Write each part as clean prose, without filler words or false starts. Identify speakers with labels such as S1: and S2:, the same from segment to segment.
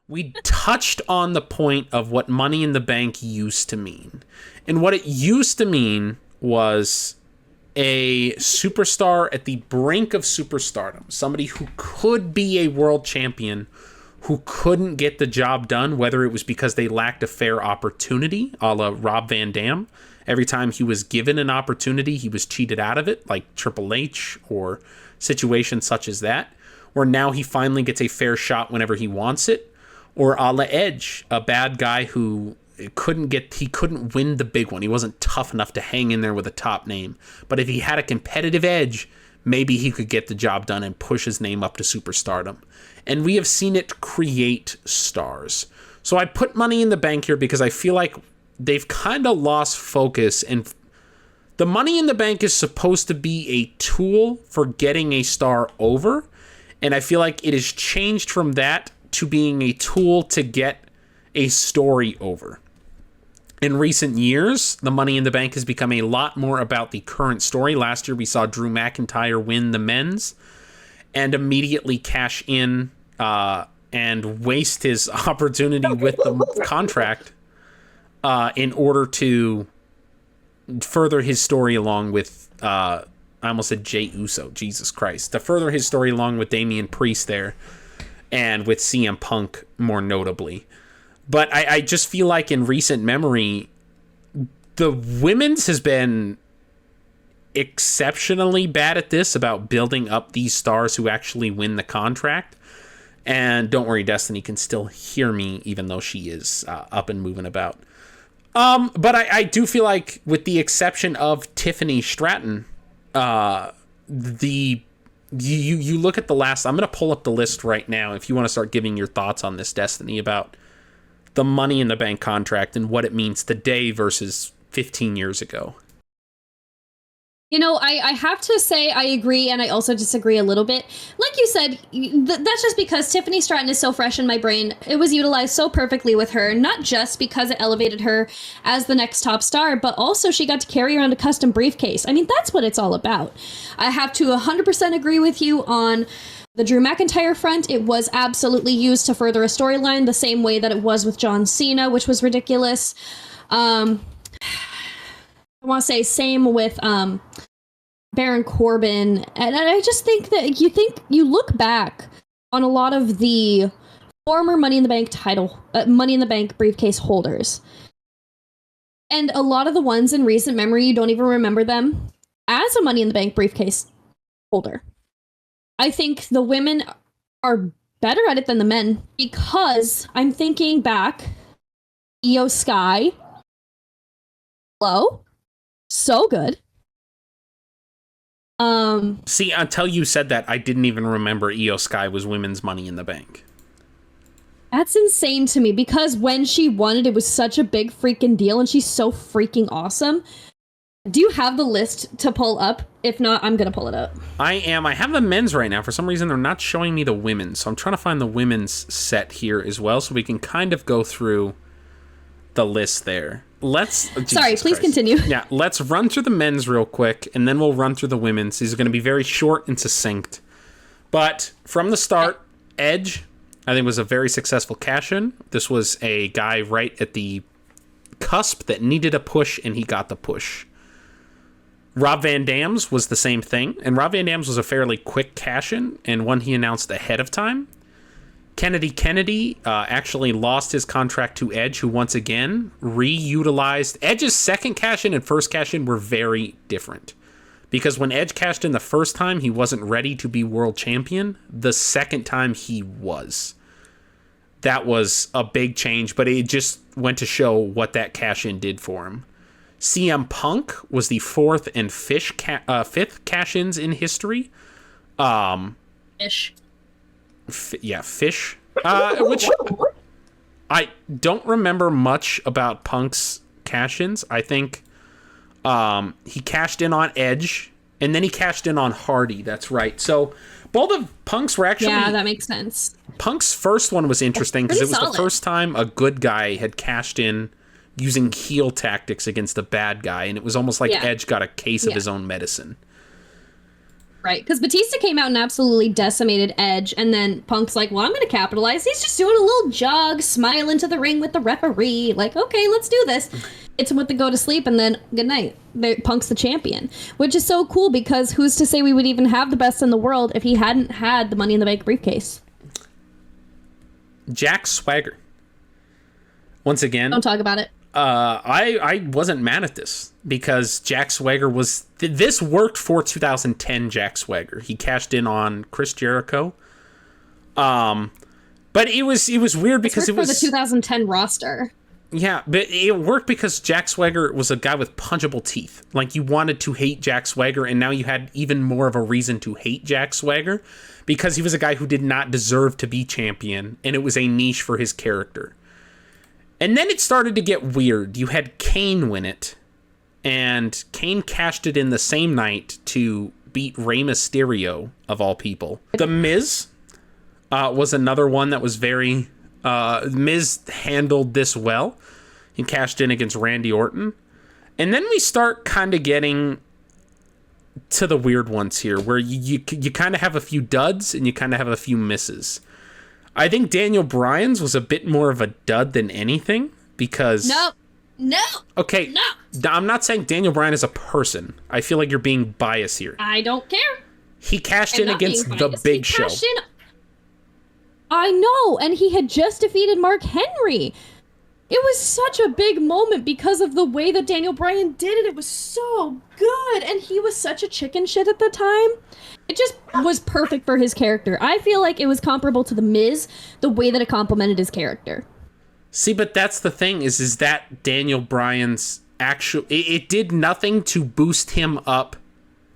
S1: we touched on the point of what Money in the Bank used to mean. And what it used to mean was a superstar at the brink of superstardom, somebody who could be a world champion, who couldn't get the job done, whether it was because they lacked a fair opportunity, a la Rob Van Dam. Every time he was given an opportunity, he was cheated out of it, like Triple H or situations such as that, where now he finally gets a fair shot whenever he wants it, or a la Edge, a bad guy who couldn't win the big one. He wasn't tough enough to hang in there with a top name. But if he had a competitive edge, maybe he could get the job done and push his name up to superstardom. And we have seen it create stars. So I put Money in the Bank here because I feel like they've kind of lost focus, and the Money in the Bank is supposed to be a tool for getting a star over. And I feel like it has changed from that to being a tool to get a story over. In recent years, the Money in the Bank has become a lot more about the current story. Last year, we saw Drew McIntyre win the men's and immediately cash in and waste his opportunity with the contract in order to further his story along with, I almost said Jey Uso, Jesus Christ, to further his story along with Damian Priest there and with CM Punk more notably. But I just feel like in recent memory, the women's has been exceptionally bad at this, about building up these stars who actually win the contract. And don't worry, Destiny can still hear me, even though she is up and moving about. But I do feel like, with the exception of Tiffany Stratton, you look at the last... I'm going to pull up the list right now if you want to start giving your thoughts on this, Destiny, about the Money in the Bank contract and what it means today versus 15 years ago.
S2: You know, I have to say I agree, and I also disagree a little bit. Like you said, that's just because Tiffany Stratton is so fresh in my brain. It was utilized so perfectly with her, not just because it elevated her as the next top star, but also she got to carry around a custom briefcase. I mean, that's what it's all about. I have to 100% agree with you on the Drew McIntyre front. It was absolutely used to further a storyline the same way that it was with John Cena, which was ridiculous. I want to say same with Baron Corbin. And I just think that you look back on a lot of the former Money in the Bank Money in the Bank briefcase holders. And a lot of the ones in recent memory, you don't even remember them as a Money in the Bank briefcase holder. I think the women are better at it than the men, because I'm thinking back, Io Sky, hello, so good.
S1: See, until you said that, I didn't even remember Io Sky was women's Money in the Bank.
S2: That's insane to me, because when she won it, it was such a big freaking deal, and she's so freaking awesome. Do you have the list to pull up? If not, I'm going to pull it up.
S1: I have the men's right now. For some reason, they're not showing me the women's. So I'm trying to find the women's set here as well, so we can kind of go through the list there.
S2: Sorry, please continue.
S1: Yeah, let's run through the men's real quick, and then we'll run through the women's. These are going to be very short and succinct. But from the start, Edge, I think, was a very successful cash-in. This was a guy right at the cusp that needed a push, and he got the push. Rob Van Dam's was the same thing, and Rob Van Dam's was a fairly quick cash-in, and one he announced ahead of time. Kennedy actually lost his contract to Edge, who once again reutilized... Edge's second cash-in and first cash-in were very different, because when Edge cashed in the first time, he wasn't ready to be world champion. The second time, he was. That was a big change, but it just went to show what that cash-in did for him. CM Punk was the fourth and fifth cash-ins in history.
S2: Fish.
S1: Fish. Which I don't remember much about Punk's cash-ins. I think he cashed in on Edge, and then he cashed in on Hardy. That's right. So both of Punk's were actually...
S2: Yeah, that makes sense.
S1: Punk's first one was interesting because it was the first time a good guy had cashed in using heel tactics against a bad guy, and it was almost like Edge got a case of his own medicine.
S2: Right, because Batista came out and absolutely decimated Edge, and then Punk's like, well, I'm going to capitalize. He's just doing a little jog, smile into the ring with the referee. Like, okay, let's do this. It's him with the go to sleep, and then good night. Punk's the champion, which is so cool because who's to say we would even have the best in the world if he hadn't had the Money in the Bank briefcase?
S1: Jack Swagger. Once again,
S2: Don't talk about it.
S1: I wasn't mad at this because Jack Swagger was... This worked for 2010 Jack Swagger. He cashed in on Chris Jericho. But it was weird because it was...
S2: for the 2010 roster.
S1: Yeah, but it worked because Jack Swagger was a guy with punchable teeth. Like, you wanted to hate Jack Swagger, and now you had even more of a reason to hate Jack Swagger because he was a guy who did not deserve to be champion, and it was a niche for his character. And then it started to get weird. You had Kane win it, and Kane cashed it in the same night to beat Rey Mysterio, of all people. The Miz was another one that was very... Miz handled this well. He cashed in against Randy Orton. And then we start kind of getting to the weird ones here, where you kind of have a few duds and you kind of have a few misses. I think Daniel Bryan's was a bit more of a dud than anything because...
S2: No.
S1: Okay,
S2: no.
S1: I'm not saying Daniel Bryan is a person. I feel like you're being biased here.
S2: I don't care.
S1: He cashed in against the Big Show.
S2: I know, and he had just defeated Mark Henry. It was such a big moment because of the way that Daniel Bryan did it. It was so good, and he was such a chicken shit at the time. It just was perfect for his character. I feel like it was comparable to The Miz, the way that it complemented his character.
S1: See, but that's the thing, is that Daniel Bryan's actual... It did nothing to boost him up.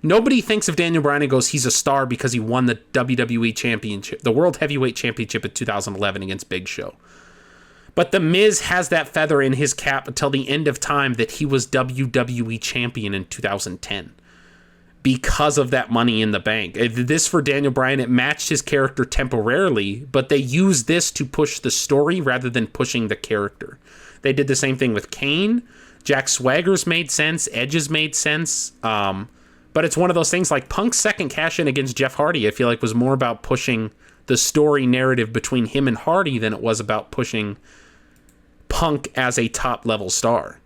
S1: Nobody thinks of Daniel Bryan and goes, he's a star because he won the WWE Championship, the World Heavyweight Championship in 2011 against Big Show. But The Miz has that feather in his cap until the end of time that he was WWE Champion in 2010 because of that Money in the Bank. This, for Daniel Bryan, it matched his character temporarily, but they used this to push the story rather than pushing the character. They did the same thing with Kane. Jack Swagger's made sense. Edge's made sense. But it's one of those things like Punk's second cash-in against Jeff Hardy, I feel like, was more about pushing the story narrative between him and Hardy than it was about pushing Punk as a top-level star.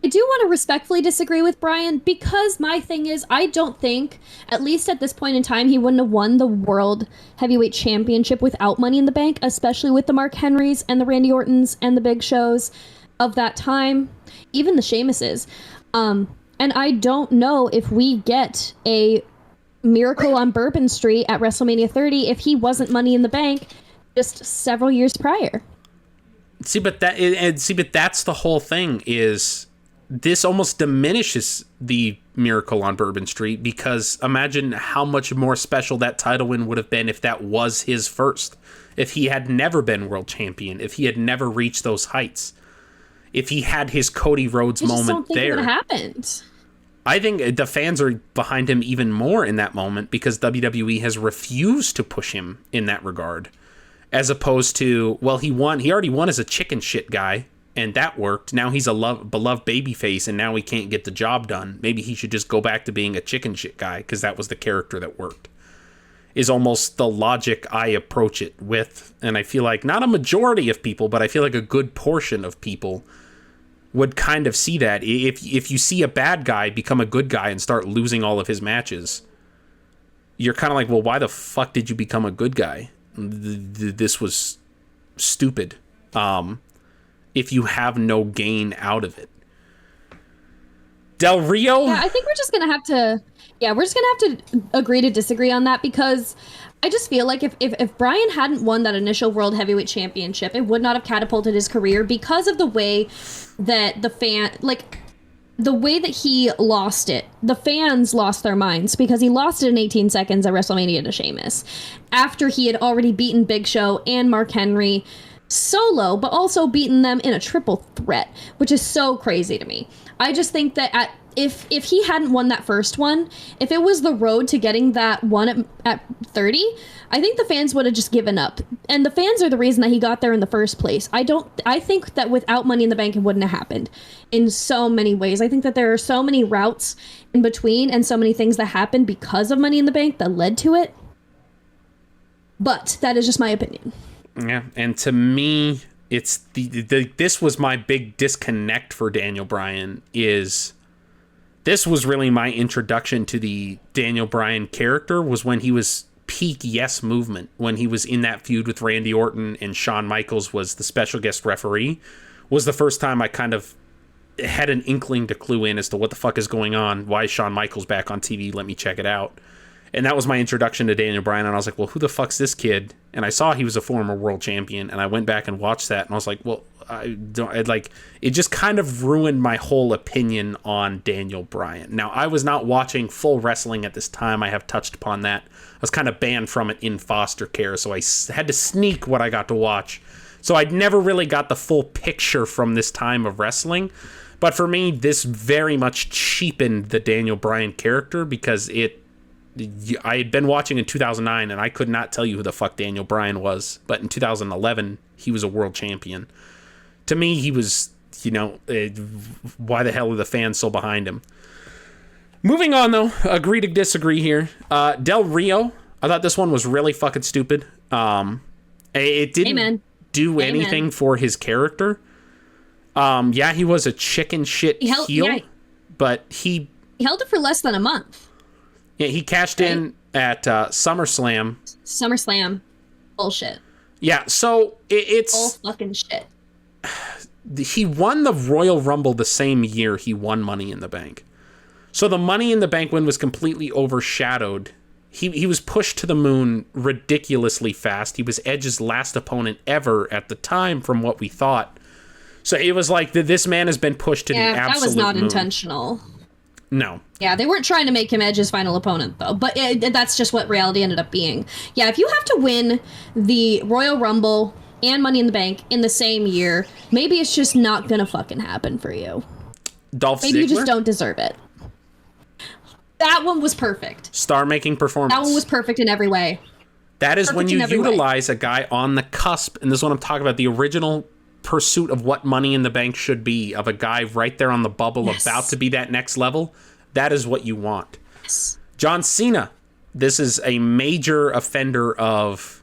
S2: I do want to respectfully disagree with Bryan because my thing is, I don't think, at least at this point in time, he wouldn't have won the World Heavyweight Championship without Money in the Bank, especially with the Mark Henrys and the Randy Ortons and the Big Shows of that time, even the Sheamuses. And I don't know if we get a Miracle on Bourbon Street at WrestleMania 30 if he wasn't Money in the Bank just several years prior.
S1: See, but that's the whole thing, is this almost diminishes the Miracle on Bourbon Street, because imagine how much more special that title win would have been if that was his first. If he had never been world champion, if he had never reached those heights, if he had his Cody Rhodes moment there.
S2: It would have happened.
S1: I think the fans are behind him even more in that moment because WWE has refused to push him in that regard. As opposed to, well, he already won as a chicken shit guy, and that worked. Now he's a beloved babyface, and now he can't get the job done. Maybe he should just go back to being a chicken shit guy because that was the character that worked. Is almost the logic I approach it with. And I feel like not a majority of people, but I feel like a good portion of people would kind of see that. If you see a bad guy become a good guy and start losing all of his matches, you're kind of like, well, why the fuck did you become a good guy? This was stupid. If you have no gain out of it. Del Rio?
S2: Yeah, I think we're just going to have to agree to disagree on that, because I just feel like if Bryan hadn't won that initial World Heavyweight Championship, it would not have catapulted his career because of the way that the way that he lost it. The fans lost their minds because he lost it in 18 seconds at WrestleMania to Sheamus after he had already beaten Big Show and Mark Henry solo, but also beaten them in a triple threat, which is so crazy to me. I just think that if he hadn't won that first one, if it was the road to getting that one at 30, I think the fans would have just given up. And the fans are the reason that he got there in the first place. I think that without Money in the Bank, it wouldn't have happened in so many ways. I think that there are so many routes in between and so many things that happened because of Money in the Bank that led to it. But that is just my opinion.
S1: Yeah, and to me, it's this was my big disconnect for Daniel Bryan. This was really my introduction to the Daniel Bryan character, was when he was peak Yes Movement, when he was in that feud with Randy Orton and Shawn Michaels was the special guest referee, was the first time I kind of had an inkling to clue in as to what the fuck is going on. Why is Shawn Michaels back on TV? Let me check it out. And that was my introduction to Daniel Bryan, and I was like, well, who the fuck's this kid? And I saw he was a former world champion, and I went back and watched that, and I was like, well, it just kind of ruined my whole opinion on Daniel Bryan. Now, I was not watching full wrestling at this time. I have touched upon that. I was kind of banned from it in foster care, so I had to sneak what I got to watch. So I'd never really got the full picture from this time of wrestling. But for me, this very much cheapened the Daniel Bryan character, because I had been watching in 2009, and I could not tell you who the fuck Daniel Bryan was. But in 2011, he was a world champion. To me, he was, why the hell are the fans so behind him? Moving on, though, agree to disagree here. Del Rio, I thought this one was really fucking stupid. It didn't do anything for his character. Yeah, he was a chicken shit heel, but he
S2: held it for less than a month.
S1: Yeah, he cashed in at SummerSlam.
S2: SummerSlam. Bullshit.
S1: Yeah, so it's...
S2: Bull fucking shit.
S1: He won the Royal Rumble the same year he won Money in the Bank. So the Money in the Bank win was completely overshadowed. He was pushed to the moon ridiculously fast. He was Edge's last opponent ever at the time, from what we thought. So it was like, this man has been pushed to the absolute moon. Yeah, that was not
S2: intentional.
S1: No.
S2: Yeah, they weren't trying to make him Edge's final opponent, though. But that's just what reality ended up being. Yeah, if you have to win the Royal Rumble and Money in the Bank in the same year, maybe it's just not gonna fucking happen for you.
S1: Dolph Ziggler?
S2: Maybe you just don't deserve it. That one was perfect.
S1: Star-making performance.
S2: That one was perfect in every way.
S1: That is when you utilize a guy on the cusp, and this is what I'm talking about, the original pursuit of what Money in the Bank should be, of a guy right there on the bubble, about to be that next level. That is what you want.
S2: Yes.
S1: John Cena, this is a major offender of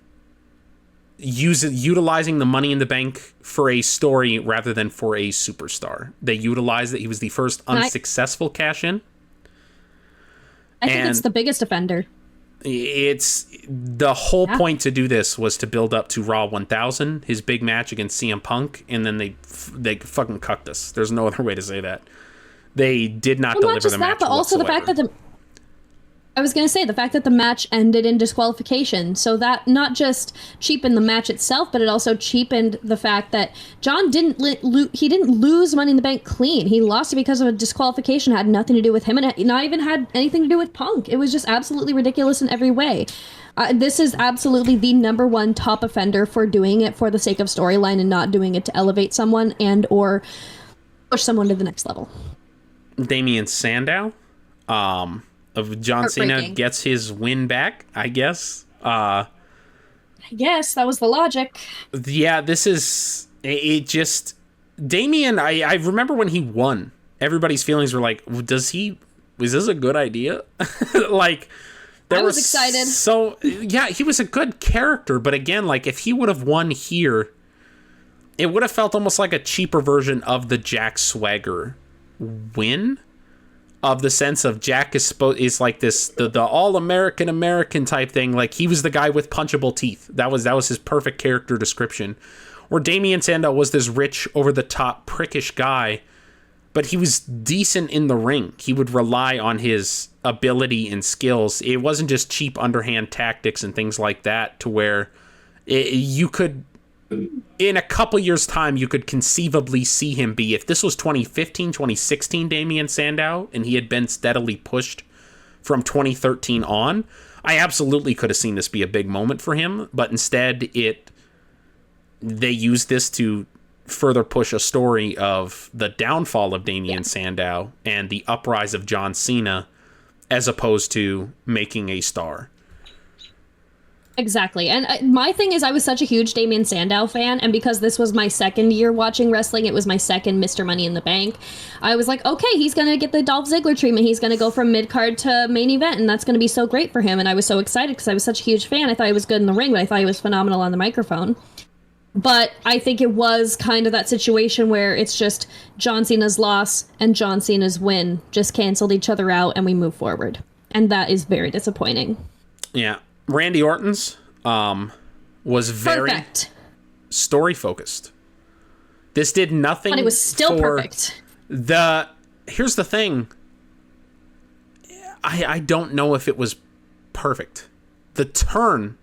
S1: utilizing the Money in the Bank for a story rather than for a superstar. They utilized that he was the first unsuccessful cash-in.
S2: I think it's the biggest offender.
S1: It's the whole point to do this was to build up to Raw 1000, his big match against CM Punk, and then they fucking cucked us. There's no other way to say that. They did not deliver the match.
S2: But also the fact that I was going to say the fact that the match ended in disqualification. So that not just cheapened the match itself, but it also cheapened the fact that John didn't lose Money in the Bank clean. He lost it because of a disqualification. It had nothing to do with him, and it not even had anything to do with Punk. It was just absolutely ridiculous in every way. This is absolutely the #1 top offender for doing it for the sake of storyline and not doing it to elevate someone and or push someone to the next level.
S1: Damian Sandow, of John Cena gets his win back, I guess. I
S2: guess that was the logic.
S1: Yeah, this is it. Just Damian. I remember when he won, everybody's feelings were like, "Was this a good idea?" Like,
S2: I was excited.
S1: So yeah, he was a good character, but again, like if he would have won here, it would have felt almost like a cheaper version of the Jack Swagger win. Of the sense of Jack is like this the all-American type thing. Like he was the guy with punchable teeth. That was his perfect character description. Where Damian Sandow was this rich, over-the-top, prickish guy, but he was decent in the ring. He would rely on his ability and skills. It wasn't just cheap underhand tactics and things like that, to where you could, in a couple years' time, you could conceivably see him be, if this was 2015, 2016 Damian Sandow, and he had been steadily pushed from 2013 on, I absolutely could have seen this be a big moment for him, but instead they used this to further push a story of the downfall of Damien Sandow and the uprise of John Cena, as opposed to making a star.
S2: Exactly. And my thing is, I was such a huge Damien Sandow fan, and because this was my second year watching wrestling, it was my second Mr. Money in the Bank, I was like, okay, he's going to get the Dolph Ziggler treatment. He's going to go from mid-card to main event, and that's going to be so great for him. And I was so excited because I was such a huge fan. I thought he was good in the ring, but I thought he was phenomenal on the microphone. But I think it was kind of that situation where it's just John Cena's loss and John Cena's win just canceled each other out, and we move forward. And that is very disappointing.
S1: Yeah. Randy Orton's was very
S2: perfect.
S1: Story focused. This did nothing.
S2: But it was still perfect.
S1: Here's the thing. I don't know if it was perfect. The turn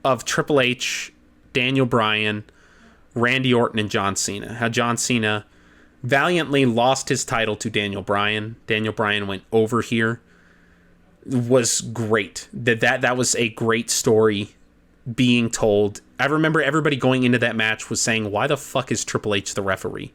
S1: of Triple H, Daniel Bryan, Randy Orton, and John Cena. How John Cena valiantly lost his title to Daniel Bryan. Daniel Bryan went over here. Was great. That was a great story being told. I remember everybody going into that match was saying, why the fuck is Triple H the referee?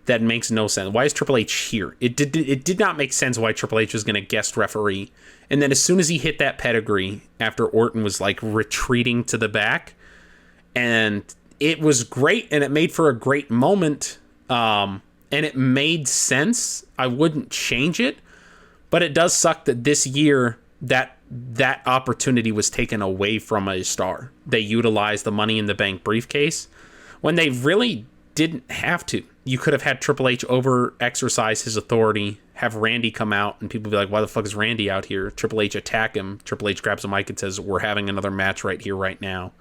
S1: That makes no sense. Why is Triple H here? It did not make sense why Triple H was going to guest referee. And then as soon as he hit that pedigree, after Orton was like retreating to the back, and it was great, and it made for a great moment, and it made sense. I wouldn't change it. But it does suck that this year that opportunity was taken away from a star. They utilized the Money in the Bank briefcase when they really didn't have to. You could have had Triple H over-exercise his authority, have Randy come out, and people be like, why the fuck is Randy out here? Triple H attack him. Triple H grabs a mic and says, we're having another match right here, right now.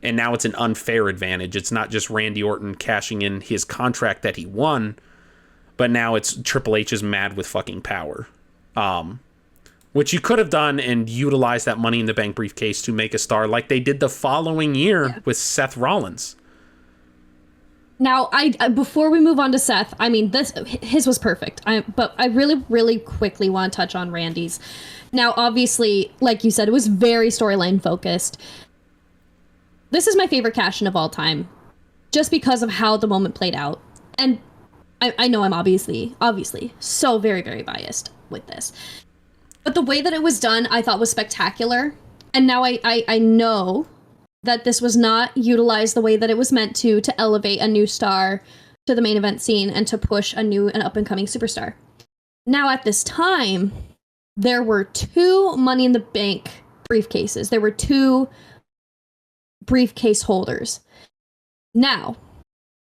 S1: And now it's an unfair advantage. It's not just Randy Orton cashing in his contract that he won, but now it's Triple H is mad with fucking power. Which you could have done and utilized that Money in the Bank briefcase to make a star like they did the following year with Seth Rollins.
S2: Now, I before we move on to Seth, I mean, his was perfect. But I really, really quickly want to touch on Randy's. Now, obviously, like you said, it was very storyline focused. This is my favorite cash-in of all time, just because of how the moment played out. And I know I'm obviously so very, very biased with this. But the way that it was done, I thought was spectacular. And now I know that this was not utilized the way that it was meant to elevate a new star to the main event scene and to push a new and up-and-coming superstar. Now, at this time, there were 2 Money in the Bank briefcases. There were 2 briefcase holders. Now,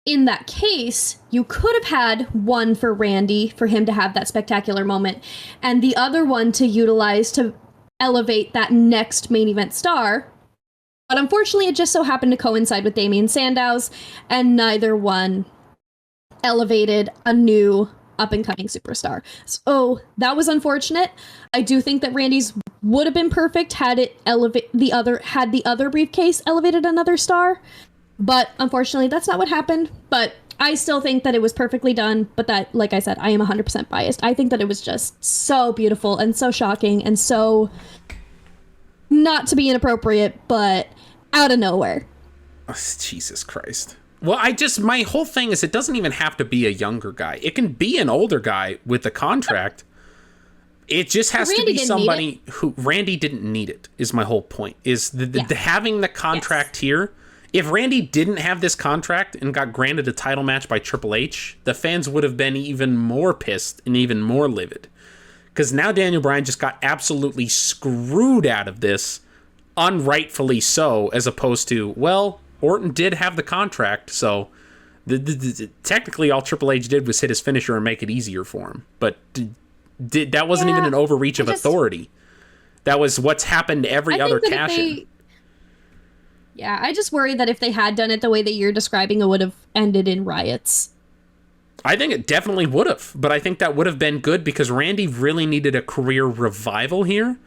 S2: in that case, you could have had one for Randy, for him to have that spectacular moment, and the other one to utilize to elevate that next main event star. But unfortunately, it just so happened to coincide with Damien Sandow's, and neither one elevated a new up-and-coming superstar. So that was unfortunate. I do think that Randy's would have been perfect had it the other briefcase elevated another star. But unfortunately, that's not what happened. But I still think that it was perfectly done. But that, like I said, I am 100% biased. I think that it was just so beautiful and so shocking and so not to be inappropriate, but out of nowhere.
S1: Oh, Jesus Christ. Well, my whole thing is it doesn't even have to be a younger guy. It can be an older guy with a contract. It just has to be somebody who Randy didn't need it, is my whole point. Is the having the contract here. If Randy didn't have this contract and got granted a title match by Triple H, the fans would have been even more pissed and even more livid. Because now Daniel Bryan just got absolutely screwed out of this, unrightfully so, as opposed to, well, Orton did have the contract, so technically all Triple H did was hit his finisher and make it easier for him. But that wasn't even an overreach of authority. That was what's happened to every other cash-in.
S2: Yeah, I just worry that if they had done it the way that you're describing, it would have ended in riots.
S1: I think it definitely would have, but I think that would have been good because Randy really needed a career revival here.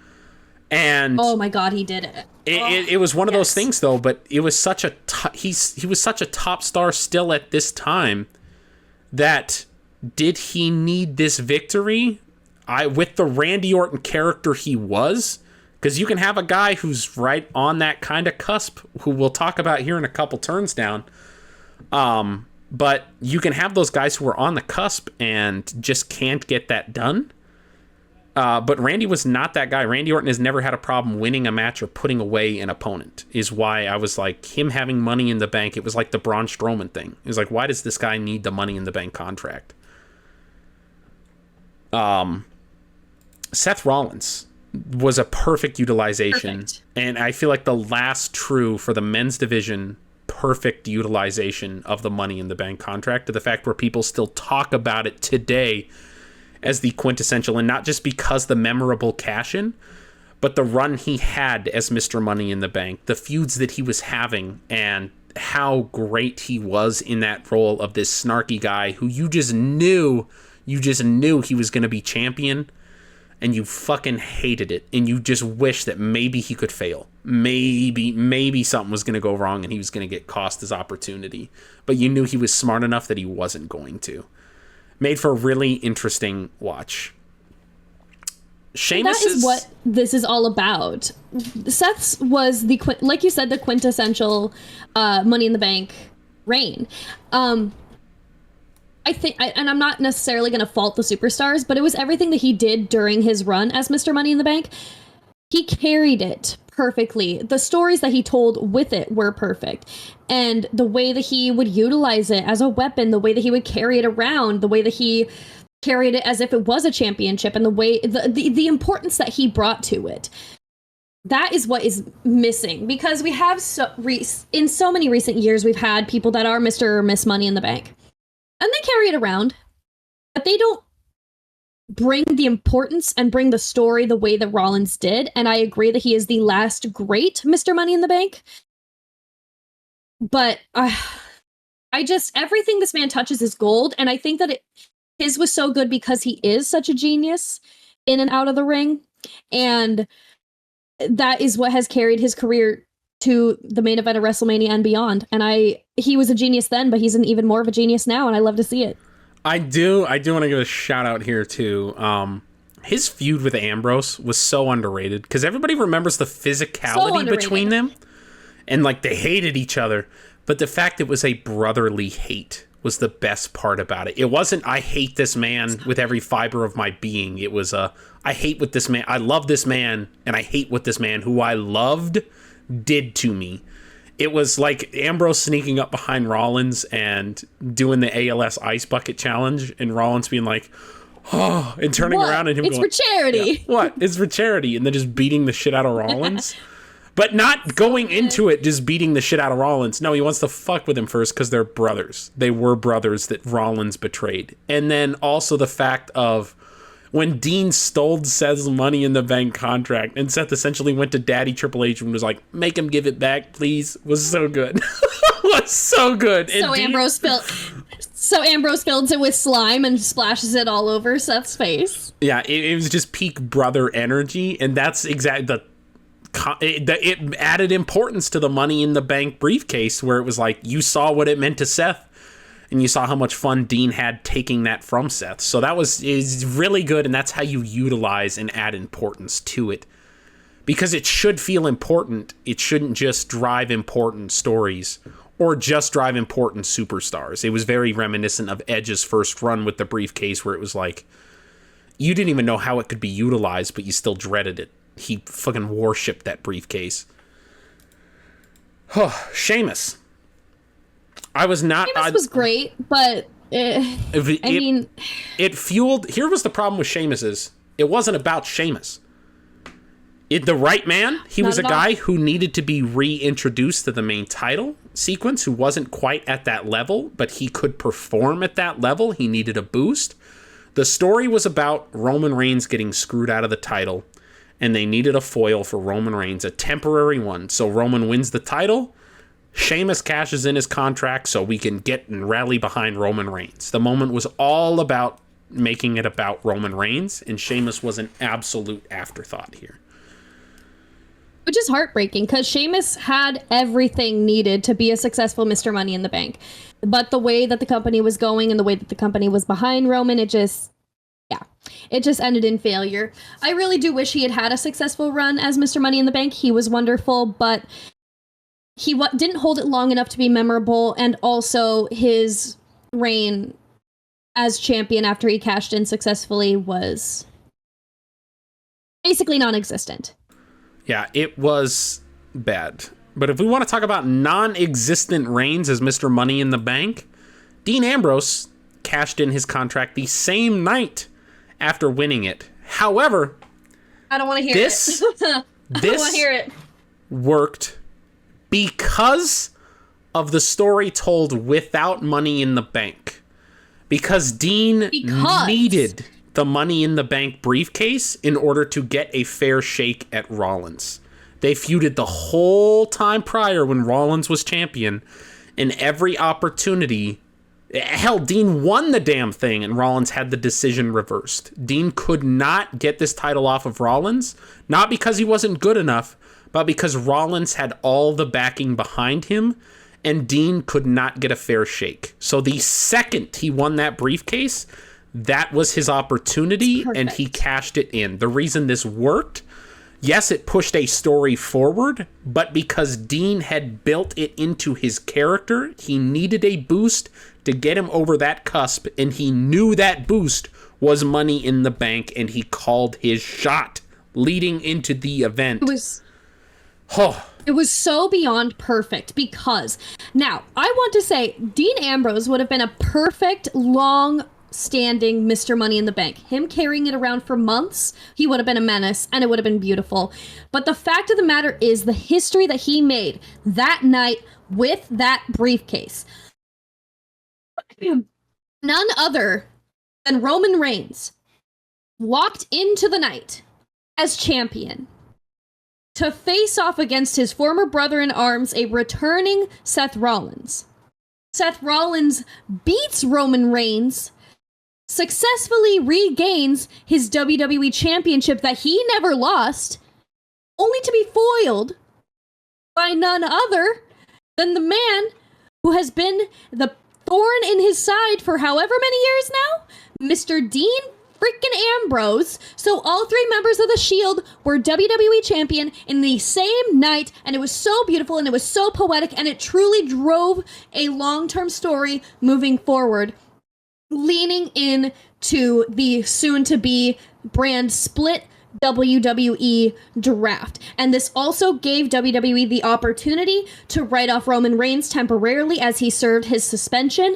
S1: And
S2: oh my God, he did it.
S1: It was one of those things, though. But it was such a he was such a top star still at this time that did he need this victory? With the Randy Orton character he was. Because you can have a guy who's right on that kind of cusp, who we'll talk about here in a couple turns down, But you can have those guys who are on the cusp and just can't get that done. But Randy was not that guy. Randy Orton has never had a problem winning a match or putting away an opponent, is why I was like, him having Money in the Bank, it was like the Braun Strowman thing. It was like, why does this guy need the Money in the Bank contract? Seth Rollins was a perfect utilization. Perfect. And I feel like the last true for the men's division perfect utilization of the Money in the Bank contract, to the fact where people still talk about it today as the quintessential, and not just because the memorable cash-in, but the run he had as Mr. Money in the Bank, the feuds that he was having, and how great he was in that role of this snarky guy who you just knew he was going to be champion, and you fucking hated it, and you just wish that maybe he could fail. Maybe something was going to go wrong and he was going to get cost his opportunity. But you knew he was smart enough that he wasn't going to. Made for a really interesting watch. Sheamus
S2: that is what this is all about. Seth's was like you said, the quintessential Money in the Bank reign. I think, and I'm not necessarily going to fault the superstars, but it was everything that he did during his run as Mr. Money in the Bank. He carried it perfectly. The stories that he told with it were perfect. And the way that he would utilize it as a weapon, the way that he would carry it around, the way that he carried it as if it was a championship, and the way, the importance that he brought to it. That is what is missing, because we have in so many recent years, we've had people that are Mr. or Miss Money in the Bank. And they carry it around, but they don't bring the importance and bring the story the way that Rollins did. And I agree that he is the last great Mr. Money in the Bank. But everything this man touches is gold. And I think that his was so good because he is such a genius in and out of the ring. And that is what has carried his career to the main event of WrestleMania and beyond. And he was a genius then, but he's an even more of a genius now, and I love to see it.
S1: I do want to give a shout out here too. His feud with Ambrose was so underrated, because everybody remembers the physicality between them, and like they hated each other. But the fact it was a brotherly hate was the best part about it. It wasn't, I hate this man with every fiber of my being. It was I hate what this man, I love this man, and I hate what this man who I loved did to me. It was like Ambrose sneaking up behind Rollins and doing the ALS ice bucket challenge, and Rollins being like, oh, and turning around and him
S2: it's
S1: going,
S2: for charity.
S1: Yeah, what? It's for charity. And then just beating the shit out of Rollins. But not going into it just beating the shit out of Rollins. No, he wants to fuck with him first because they're brothers. They were brothers that Rollins betrayed. And then also the fact of when Dean stole Seth's Money in the Bank contract, and Seth essentially went to Daddy Triple H and was like, make him give it back, please, was so good. Was so good.
S2: So Ambrose fills it with slime and splashes it all over Seth's face.
S1: Yeah, it was just peak brother energy, and that's exactly it added importance to the Money in the Bank briefcase, where it was like, you saw what it meant to Seth, and you saw how much fun Dean had taking that from Seth. So that is really good, and that's how you utilize and add importance to it. Because it should feel important. It shouldn't just drive important stories or just drive important superstars. It was very reminiscent of Edge's first run with the briefcase, where it was like, you didn't even know how it could be utilized, but you still dreaded it. He fucking worshipped that briefcase. Sheamus.
S2: Sheamus was great, but
S1: it fueled. Here was the problem with Sheamus: it wasn't about Sheamus. The right man. He was a guy who needed to be reintroduced to the main title sequence, who wasn't quite at that level, but he could perform at that level. He needed a boost. The story was about Roman Reigns getting screwed out of the title, and they needed a foil for Roman Reigns, a temporary one. So Roman wins the title. Sheamus cashes in his contract so we can get and rally behind Roman Reigns. The moment was all about making it about Roman Reigns, and Sheamus was an absolute afterthought here.
S2: Which is heartbreaking, because Sheamus had everything needed to be a successful Mr. Money in the Bank. But the way that the company was going and the way that the company was behind Roman, it just ended in failure. I really do wish he had a successful run as Mr. Money in the Bank. He was wonderful, but he didn't hold it long enough to be memorable, and also his reign as champion after he cashed in successfully was basically non-existent.
S1: Yeah, it was bad. But if we want to talk about non-existent reigns as Mr. Money in the Bank, Dean Ambrose cashed in his contract the same night after winning it. However,
S2: I don't want to hear
S1: this,
S2: it. I don't want to hear it.
S1: Worked because of the story told without Money in the Bank. Because Dean needed the Money in the Bank briefcase in order to get a fair shake at Rollins. They feuded the whole time prior when Rollins was champion, and every opportunity... Hell, Dean won the damn thing, and Rollins had the decision reversed. Dean could not get this title off of Rollins, not because he wasn't good enough, but because Rollins had all the backing behind him, and Dean could not get a fair shake. So the second he won that briefcase, that was his opportunity, and he cashed it in. The reason this worked, yes, it pushed a story forward, but because Dean had built it into his character, he needed a boost to get him over that cusp, and he knew that boost was Money in the Bank, and he called his shot leading into the event.
S2: It was so beyond perfect because, now, I want to say, Dean Ambrose would have been a perfect, long-standing Mr. Money in the Bank. Him carrying it around for months, he would have been a menace, and it would have been beautiful. But the fact of the matter is, the history that he made that night with that briefcase, none other than Roman Reigns walked into the night as champion to face off against his former brother-in-arms, a returning Seth Rollins. Seth Rollins beats Roman Reigns, successfully regains his WWE Championship that he never lost, only to be foiled by none other than the man who has been the thorn in his side for however many years now, Mr. Dean freaking Ambrose. So all three members of the Shield were WWE champion in the same night, and it was so beautiful and it was so poetic, and it truly drove a long-term story moving forward, leaning in to the soon-to-be brand split WWE draft. And this also gave WWE the opportunity to write off Roman Reigns temporarily as he served his suspension.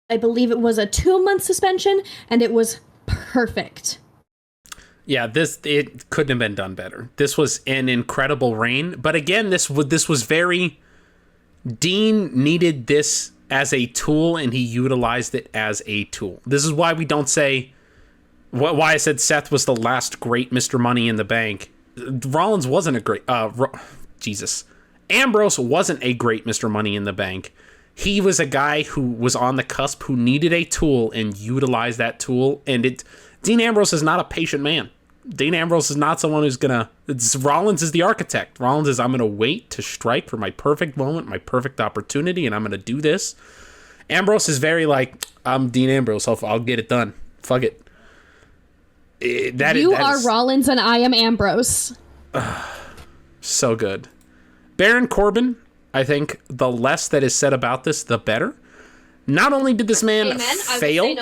S2: I believe it was a 2-month suspension, and it was perfect.
S1: Yeah, it couldn't have been done better. This was an incredible reign, but again, this was very... Dean needed this as a tool, and he utilized it as a tool. This is why we don't say... Why I said Seth was the last great Mr. Money in the Bank. Rollins wasn't a great... Ambrose wasn't a great Mr. Money in the Bank. He was a guy who was on the cusp, who needed a tool and utilized that tool. And Dean Ambrose is not a patient man. Dean Ambrose is not someone who's gonna... Rollins is the architect. Rollins is, I'm gonna wait to strike for my perfect moment, my perfect opportunity, and I'm gonna do this. Ambrose is very like, I'm Dean Ambrose, so I'll get it done. Fuck it.
S2: You are Rollins and I am Ambrose.
S1: So good. Baron Corbin, I think the less that is said about this, the better. Not only did this man fail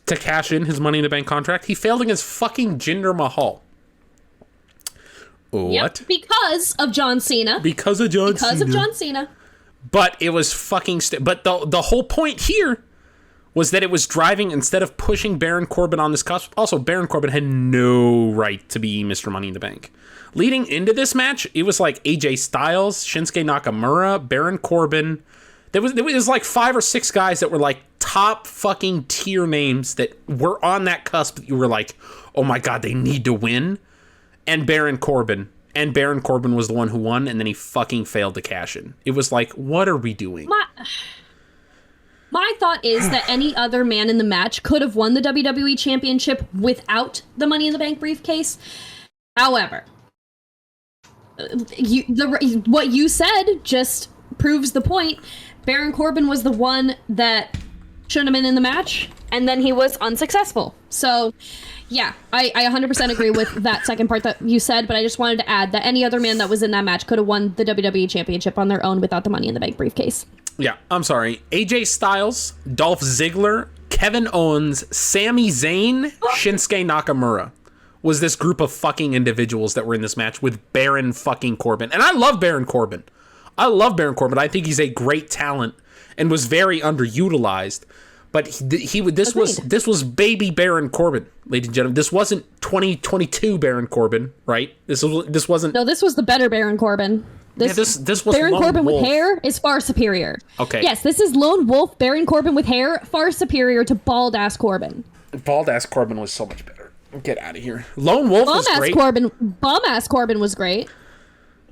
S1: to cash in his Money in the Bank contract, he failed against fucking Jinder Mahal. What?
S2: Yep, because of John Cena.
S1: Because of John Cena. But it was fucking... But the whole point here was that it was driving, instead of pushing Baron Corbin on this cusp. Also, Baron Corbin had no right to be Mr. Money in the Bank. Leading into this match, it was like AJ Styles, Shinsuke Nakamura, Baron Corbin. There was like 5 or 6 guys that were like top fucking tier names that were on that cusp that you were like, oh my god, they need to win. And Baron Corbin. And Baron Corbin was the one who won, and then he fucking failed to cash in. It was like, what are we doing?
S2: My thought is that any other man in the match could have won the WWE Championship without the Money in the Bank briefcase. However, what you said just proves the point. Baron Corbin was the one that shouldn't have been in the match, and then he was unsuccessful. So, yeah, I 100% agree with that second part that you said, but I just wanted to add that any other man that was in that match could have won the WWE Championship on their own without the Money in the Bank briefcase.
S1: Yeah, I'm sorry. AJ Styles, Dolph Ziggler, Kevin Owens, Sami Zayn, Shinsuke Nakamura was this group of fucking individuals that were in this match with Baron fucking Corbin. And I love Baron Corbin. I think he's a great talent and was very underutilized. But this was baby Baron Corbin, ladies and gentlemen. This wasn't 2022 Baron Corbin, right? This wasn't.
S2: No, this was the better Baron Corbin. This was
S1: Baron
S2: Corbin
S1: Wolf.
S2: with hair is far superior.
S1: Okay.
S2: Yes, this is Lone Wolf Baron Corbin with hair, far superior to bald ass Corbin.
S1: Bald ass Corbin was so much better. Get out of here. Lone Wolf was great.
S2: Bum ass Corbin was great.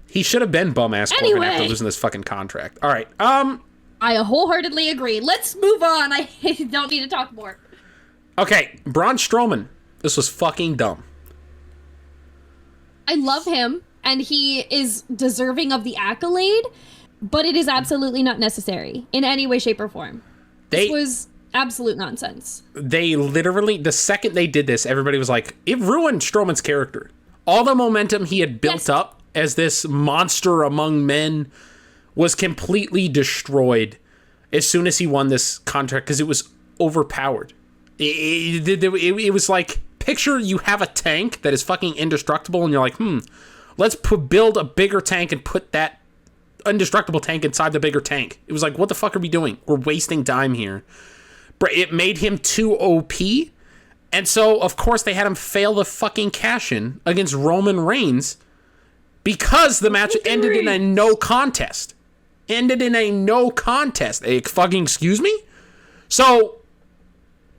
S1: He should have been bum ass Corbin after losing this fucking contract. All right.
S2: I wholeheartedly agree. Let's move on. I don't need to talk more.
S1: Okay, Braun Strowman. This was fucking dumb.
S2: I love him, and he is deserving of the accolade, but it is absolutely not necessary in any way, shape, or form. This was absolute nonsense.
S1: They literally, the second they did this, everybody was like, it ruined Strowman's character. All the momentum he had built up as this monster among men was completely destroyed as soon as he won this contract because it was overpowered. It was like, picture you have a tank that is fucking indestructible and you're like, let's build a bigger tank and put that indestructible tank inside the bigger tank. It was like, what the fuck are we doing? We're wasting time here. It made him too OP. And so, of course, they had him fail the fucking cash-in against Roman Reigns because the match ended in a no contest. Fucking excuse me? So,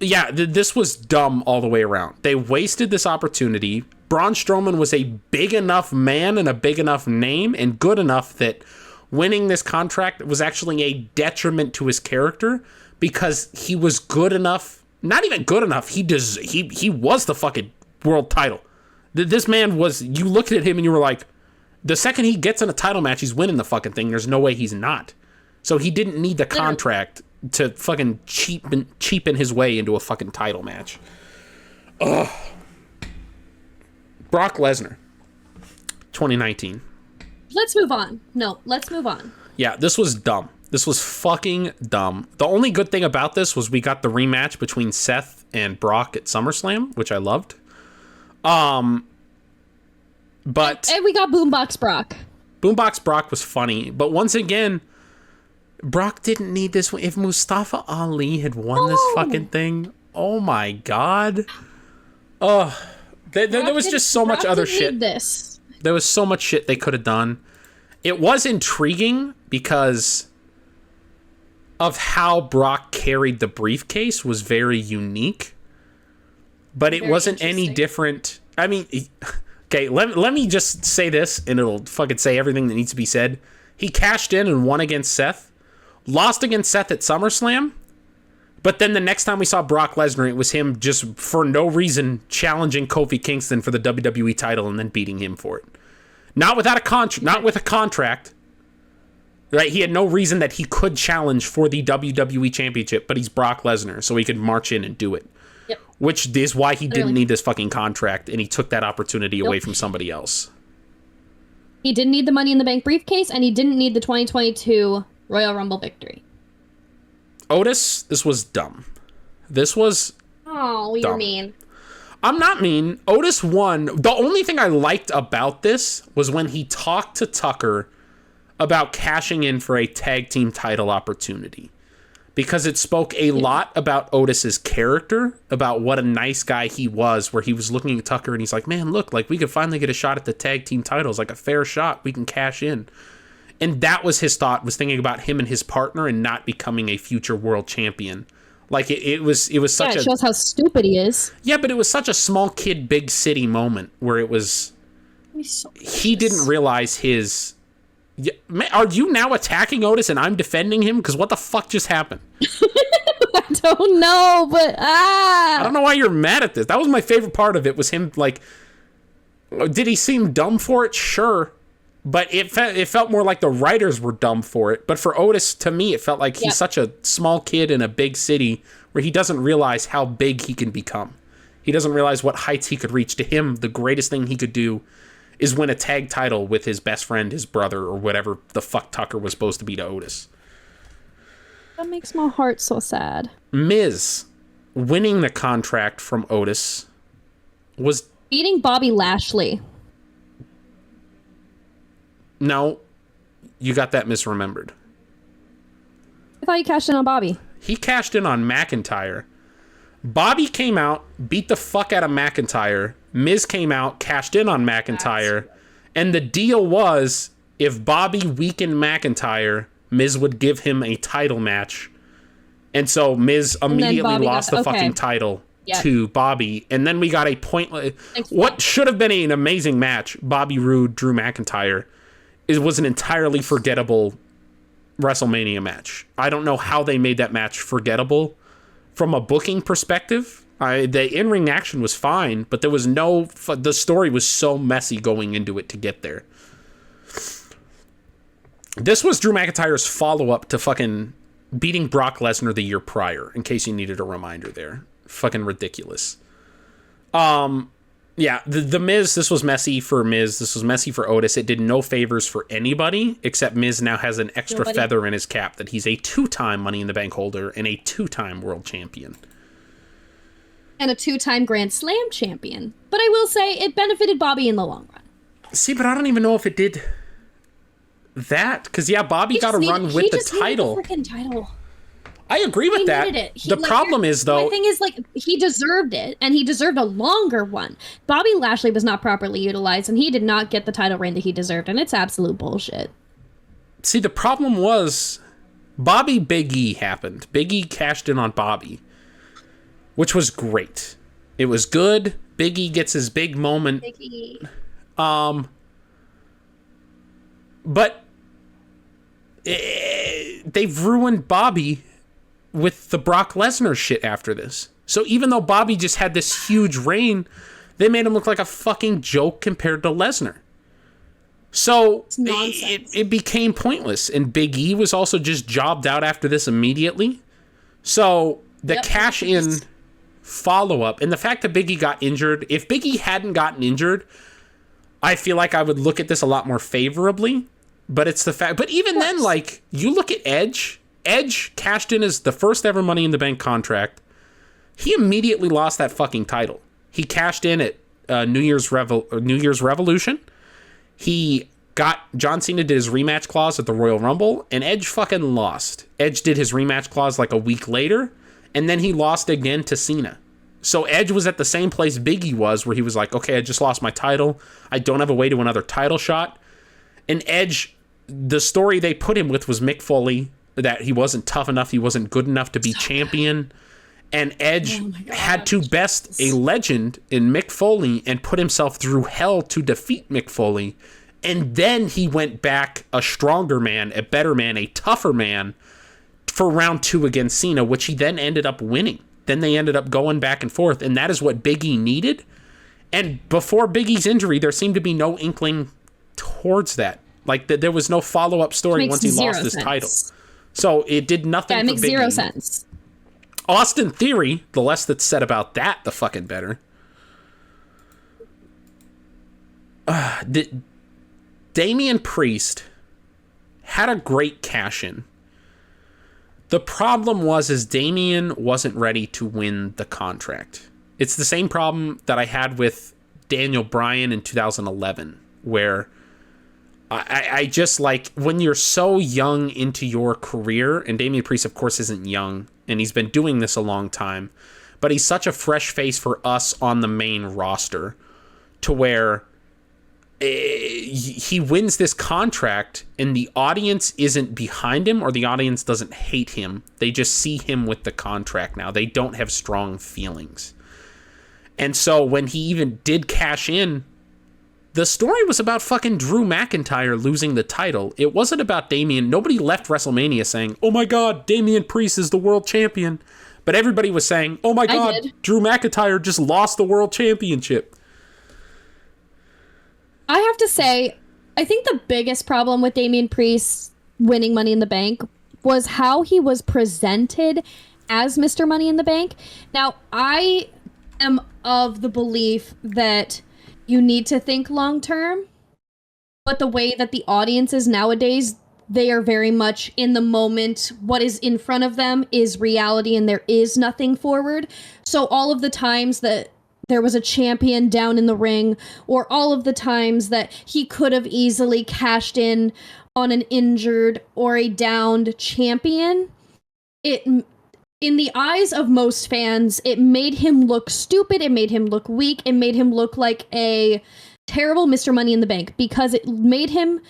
S1: yeah, this was dumb all the way around. They wasted this opportunity. Braun Strowman was a big enough man and a big enough name and good enough that winning this contract was actually a detriment to his character because he was good enough. Not even good enough. He was the fucking world title. This man was, you looked at him and you were like, the second he gets in a title match, he's winning the fucking thing. There's no way he's not. So he didn't need the contract to fucking cheapen his way into a fucking title match. Ugh. Brock Lesnar, 2019.
S2: Let's move on. No, let's move on.
S1: Yeah, this was dumb. This was fucking dumb. The only good thing about this was we got the rematch between Seth and Brock at SummerSlam, which I loved. But
S2: and we got Boombox Brock.
S1: Boombox Brock was funny, but once again, Brock didn't need this. If Mustafa Ali had won this fucking thing, oh my god. There was just so much other shit. There was so much shit they could have done. It was intriguing because of how Brock carried the briefcase was very unique, but it wasn't any different. I mean, okay, let me just say this, and it'll fucking say everything that needs to be said. He cashed in and won against Seth, lost against Seth at SummerSlam, but then the next time we saw Brock Lesnar, it was him just for no reason challenging Kofi Kingston for the WWE title and then beating him for it. Not with a contract. Right? He had no reason that he could challenge for the WWE Championship, but he's Brock Lesnar, so he could march in and do it.
S2: Yep.
S1: Which is why he didn't need this fucking contract, and he took that opportunity away from somebody else.
S2: He didn't need the Money in the Bank briefcase, and he didn't need the 2022 Royal Rumble victory.
S1: Otis, this was dumb. This was
S2: Oh, you're mean.
S1: I'm not mean. Otis won. The only thing I liked about this was when he talked to Tucker about cashing in for a tag team title opportunity. Because it spoke a lot about Otis's character, about what a nice guy he was, where he was looking at Tucker and he's like, man, look, like we could finally get a shot at the tag team titles, like a fair shot. We can cash in. And that was his thought, was thinking about him and his partner and not becoming a future world champion. Like it was such
S2: it shows how stupid he is.
S1: Yeah, but it was such a small kid, big city moment where it was, he didn't realize his, are you now attacking Otis and I'm defending him? Because what the fuck just happened?
S2: I don't know, but
S1: I don't know why you're mad at this. That was my favorite part of it, was him like, did he seem dumb for it? Sure. But it felt more like the writers were dumb for it. But for Otis, to me, it felt like he's such a small kid in a big city where he doesn't realize how big he can become. He doesn't realize what heights he could reach. To him, the greatest thing he could do is win a tag title with his best friend, his brother, or whatever the fuck Tucker was supposed to be to Otis.
S2: That makes my heart so sad.
S1: Miz winning the contract from Otis was...
S2: beating Bobby Lashley.
S1: No, you got that misremembered.
S2: I thought you cashed in on Bobby.
S1: He cashed in on McIntyre. Bobby came out, beat the fuck out of McIntyre. Miz came out, cashed in on McIntyre. And the deal was, if Bobby weakened McIntyre, Miz would give him a title match. And so Miz immediately lost the fucking title to Bobby. And then we got a pointless... what should have been an amazing match, Bobby Roode, Drew McIntyre, it was an entirely forgettable WrestleMania match. I don't know how they made that match forgettable. From a booking perspective, the in-ring action was fine, but there was no... the story was so messy going into it to get there. This was Drew McIntyre's follow-up to fucking beating Brock Lesnar the year prior, in case you needed a reminder there. Fucking ridiculous. Yeah, the Miz, this was messy for Miz. This was messy for Otis. It did no favors for anybody, except Miz now has an extra feather in his cap that he's a 2-time Money in the Bank holder and a 2-time world champion.
S2: And a 2-time Grand Slam champion. But I will say it benefited Bobby in the long run.
S1: See, but I don't even know if it did that. Because, yeah, Bobby got a run with the title.
S2: He just needed the freaking title.
S1: I agree with that. The problem is, though...
S2: my thing is, like, he deserved it, and he deserved a longer one. Bobby Lashley was not properly utilized, and he did not get the title reign that he deserved, and it's absolute bullshit.
S1: See, the problem was Bobby Big E happened. Big E cashed in on Bobby, which was great. It was good. Big E gets his big moment.
S2: Big E.
S1: But they've ruined Bobby with the Brock Lesnar shit after this. So even though Bobby just had this huge reign, they made him look like a fucking joke compared to Lesnar. So it became pointless. And Big E was also just jobbed out after this immediately. So the cash-in follow-up, and the fact that Big E got injured, if Big E hadn't gotten injured, I feel like I would look at this a lot more favorably. But it's the fact... but even then, like, you look at Edge... Edge cashed in as the first ever Money in the Bank contract. He immediately lost that fucking title. He cashed in at New Year's Revolution. He got... John Cena did his rematch clause at the Royal Rumble, and Edge fucking lost. Edge did his rematch clause like a week later, and then he lost again to Cena. So Edge was at the same place Big E was, where he was like, okay, I just lost my title. I don't have a way to another title shot. And Edge, the story they put him with was Mick Foley, that he wasn't tough enough, he wasn't good enough to be champion. And Edge had to best a legend in Mick Foley and put himself through hell to defeat Mick Foley. And then he went back a stronger man, a better man, a tougher man for round 2 against Cena, which he then ended up winning. Then they ended up going back and forth, and that is what Big E needed. And before Big E's injury, there seemed to be no inkling towards that. Like, there was no follow-up story once he lost his title. So it did nothing for Big E. That makes zero sense. Austin Theory, the less that's said about that, the fucking better. Damian Priest had a great cash-in. The problem is Damian wasn't ready to win the contract. It's the same problem that I had with Daniel Bryan in 2011, where I just, like, when you're so young into your career, and Damian Priest, of course, isn't young, and he's been doing this a long time, but he's such a fresh face for us on the main roster, to where he wins this contract, and the audience isn't behind him, or the audience doesn't hate him. They just see him with the contract now. They don't have strong feelings. And so when he even did cash in, the story was about fucking Drew McIntyre losing the title. It wasn't about Damian. Nobody left WrestleMania saying, oh my God, Damian Priest is the world champion. But everybody was saying, oh my God, Drew McIntyre just lost the world championship.
S2: I have to say, I think the biggest problem with Damian Priest winning Money in the Bank was how he was presented as Mr. Money in the Bank. Now, I am of the belief that you need to think long term, but the way that the audience is nowadays, they are very much in the moment. What is in front of them is reality, and there is nothing forward. So all of the times that there was a champion down in the ring, or all of the times that he could have easily cashed in on an injured or a downed champion, it, in the eyes of most fans, it made him look stupid, it made him look weak, it made him look like a terrible Mr. Money in the Bank, because it made him,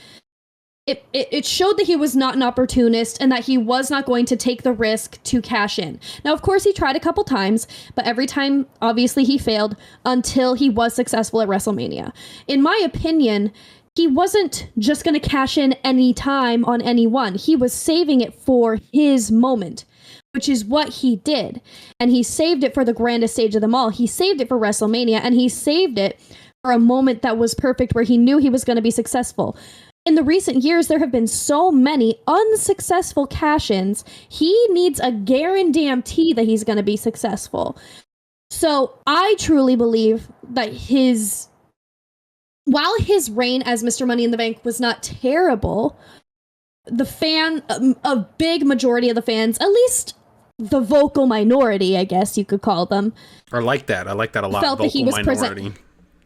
S2: it showed that he was not an opportunist and that he was not going to take the risk to cash in. Now, of course, he tried a couple times, but every time, obviously, he failed until he was successful at WrestleMania. In my opinion, he wasn't just going to cash in any time on anyone. He was saving it for his moment, which is what he did. And he saved it for the grandest stage of them all. He saved it for WrestleMania, and he saved it for a moment that was perfect where he knew he was going to be successful. In the recent years, there have been so many unsuccessful cash-ins. He needs a guarantee that he's going to be successful. So I truly believe that while his reign as Mr. Money in the Bank was not terrible, a big majority of the fans, at least the vocal minority, I guess you could call them.
S1: I like that. I like that a lot.
S2: Felt that he was
S1: minority.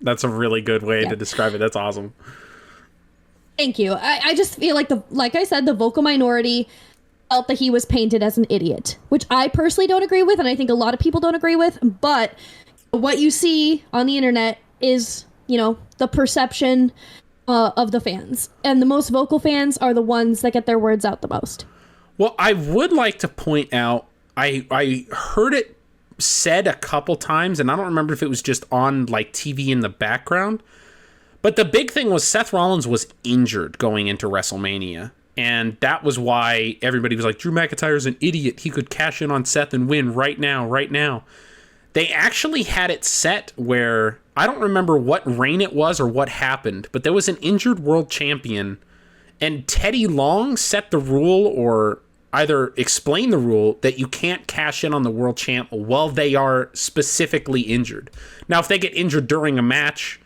S1: That's a really good way to describe it. That's awesome.
S2: Thank you. I just feel like I said, the vocal minority felt that he was painted as an idiot, which I personally don't agree with, and I think a lot of people don't agree with. But what you see on the internet is, the perception of the fans. And the most vocal fans are the ones that get their words out the most.
S1: Well, I would like to point out, I heard it said a couple times, and I don't remember if it was just on TV in the background, but the big thing was Seth Rollins was injured going into WrestleMania, and that was why everybody was like, Drew McIntyre's an idiot. He could cash in on Seth and win right now. They actually had it set where, I don't remember what reign it was or what happened, but there was an injured world champion, and Teddy Long set the rule, or either explain the rule, that you can't cash in on the world champ while they are specifically injured. Now, if they get injured during a match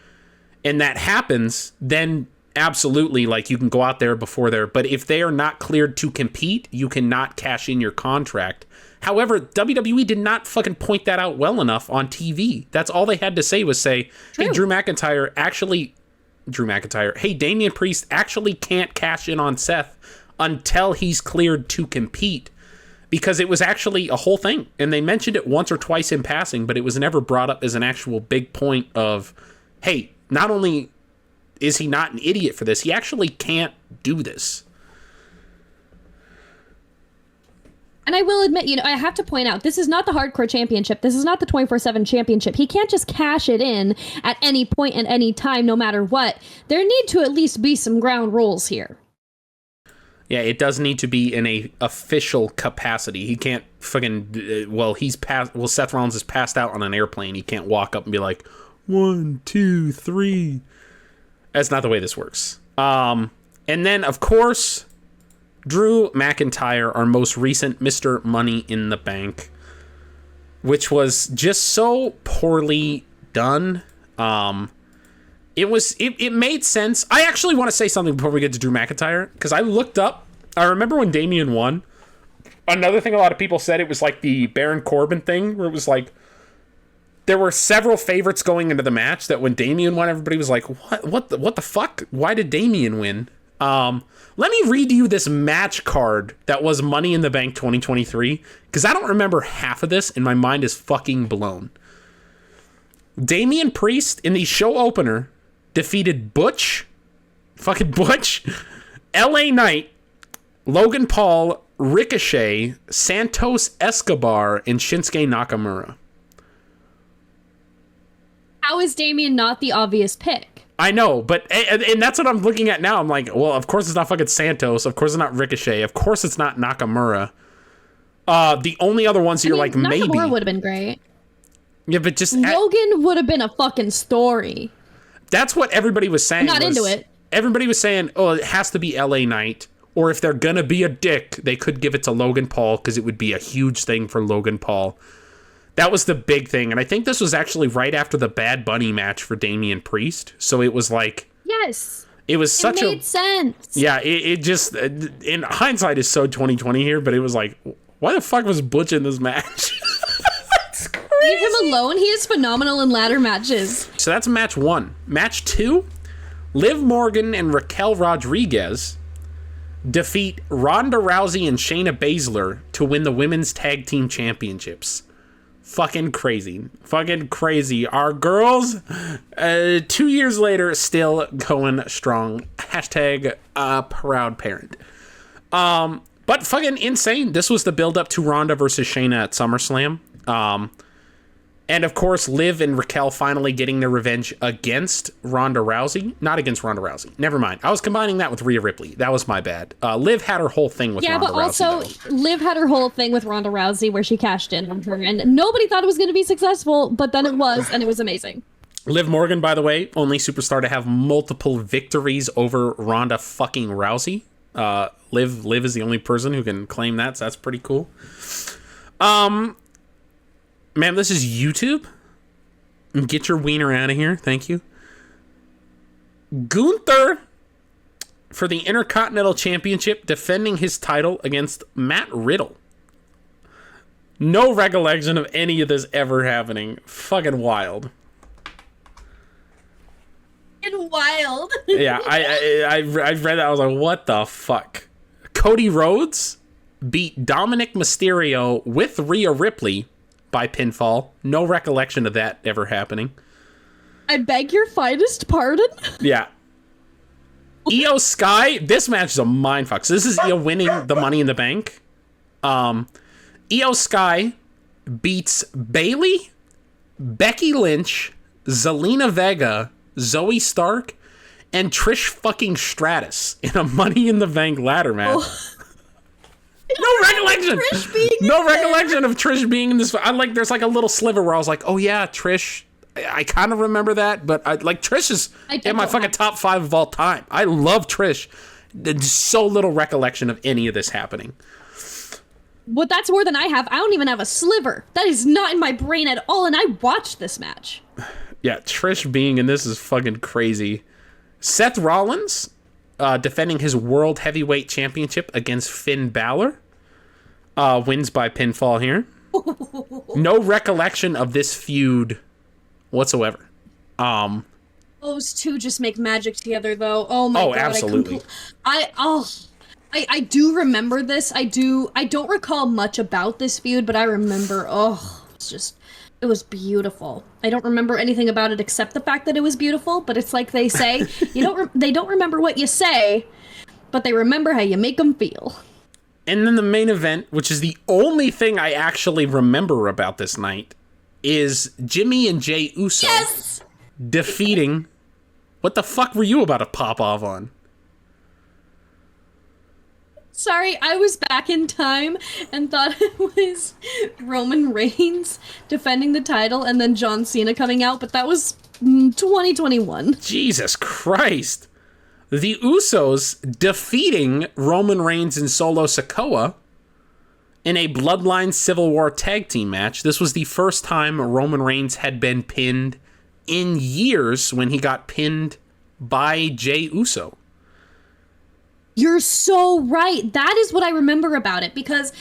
S1: and that happens, then absolutely, you can go out there before there. But if they are not cleared to compete, you cannot cash in your contract. However, WWE did not fucking point that out well enough on TV. That's all they had to say was say, hey, hey, Damian Priest actually can't cash in on Seth until he's cleared to compete, because it was actually a whole thing. And they mentioned it once or twice in passing, but it was never brought up as an actual big point of, hey, not only is he not an idiot for this, he actually can't do this.
S2: And I will admit, I have to point out, this is not the Hardcore Championship. This is not the 24/7 Championship. He can't just cash it in at any point at any time, no matter what. There need to at least be some ground rules here.
S1: Yeah, it does need to be in a official capacity. He can't fucking, Seth Rollins is passed out on an airplane. He can't walk up and be like, 1, 2, 3. That's not the way this works. And then, of course, Drew McIntyre, our most recent Mr. Money in the Bank, which was just so poorly done. It made sense. I actually want to say something before we get to Drew McIntyre, because I looked up. I remember when Damian won. Another thing a lot of people said, it was like the Baron Corbin thing, where it was like, there were several favorites going into the match that when Damian won, everybody was like, what the fuck? Why did Damian win? Let me read you this match card that was Money in the Bank 2023, because I don't remember half of this, and my mind is fucking blown. Damian Priest, in the show opener, defeated Butch, LA Knight, Logan Paul, Ricochet, Santos Escobar, and Shinsuke Nakamura.
S2: How is Damian not the obvious pick?
S1: I know, but and that's what I'm looking at now. I'm like, well, of course it's not fucking Santos. Of course it's not Ricochet. Of course it's not Nakamura. The only other ones you're like,
S2: Nakamura
S1: maybe.
S2: Nakamura would have been great.
S1: Yeah, but just
S2: Logan would have been a fucking story.
S1: That's what everybody was saying.
S2: I'm not into it.
S1: everybody was saying, oh, it has to be LA Knight. Or if they're going to be a dick, they could give it to Logan Paul because it would be a huge thing for Logan Paul. That was the big thing. And I think this was actually right after the Bad Bunny match for Damian Priest. So it was like...
S2: Yes.
S1: It was such
S2: made sense.
S1: Yeah, it just... In hindsight is so 2020 here, but it was like, why the fuck was Butch in this match? That's crazy.
S2: Leave him alone. He is phenomenal in ladder matches.
S1: So that's match 1. Match 2, Liv Morgan and Raquel Rodriguez defeat Ronda Rousey and Shayna Baszler to win the women's tag team championships. Fucking crazy. Fucking crazy. Our girls, 2 years later, still going strong. Hashtag proud parent. But fucking insane. This was the build up to Ronda versus Shayna at SummerSlam. And of course, Liv and Raquel finally getting their revenge against Ronda Rousey. Not against Ronda Rousey. Never mind. I was combining that with Rhea Ripley. That was my bad. Liv had her whole thing with Ronda Rousey.
S2: Yeah, but also, Liv had her whole thing with Ronda Rousey where she cashed in on her. And nobody thought it was going to be successful, but then it was, and it was amazing.
S1: Liv Morgan, by the way, only superstar to have multiple victories over Ronda fucking Rousey. Liv is the only person who can claim that, so that's pretty cool. Ma'am, this is YouTube. Get your wiener out of here. Thank you. Gunther for the Intercontinental Championship, defending his title against Matt Riddle. No recollection of any of this ever happening. Fucking wild.
S2: Wild.
S1: Yeah, I read that. I was like, what the fuck? Cody Rhodes beat Dominic Mysterio with Rhea Ripley by pinfall. No recollection of that ever happening.
S2: I beg your finest pardon?
S1: Yeah. Io Sky, this match is a mindfuck. So this is Io winning the Money in the Bank. Io Sky beats Bayley, Becky Lynch, Zelina Vega, Zoe Stark, and Trish fucking Stratus in a Money in the Bank ladder match. Oh. No recollection. No recollection of Trish being in this. There's like a little sliver where I was like, oh yeah, Trish. I kind of remember that, but Trish is in my fucking top 5 of all time. I love Trish. There's so little recollection of any of this happening.
S2: Well, that's more than I have. I don't even have a sliver. That is not in my brain at all, and I watched this match.
S1: Yeah, Trish being in this is fucking crazy. Seth Rollins defending his World Heavyweight Championship against Finn Balor. Wins by pinfall here. No recollection of this feud whatsoever.
S2: Those two just make magic together, though. Oh my god!
S1: Absolutely.
S2: I do remember this. I don't recall much about this feud, but I remember. It was beautiful. I don't remember anything about it except the fact that it was beautiful. But it's like they say, they don't remember what you say, but they remember how you make them feel.
S1: And then the main event, which is the only thing I actually remember about this night, is Jimmy and Jey Uso defeating... What the fuck were you about to pop off on?
S2: Sorry, I was back in time and thought it was Roman Reigns defending the title and then John Cena coming out, but that was 2021.
S1: Jesus Christ. The Usos defeating Roman Reigns and Solo Sikoa in a Bloodline Civil War tag team match. This was the first time Roman Reigns had been pinned in years when he got pinned by Jey Uso.
S2: You're so right. That is what I remember about it, because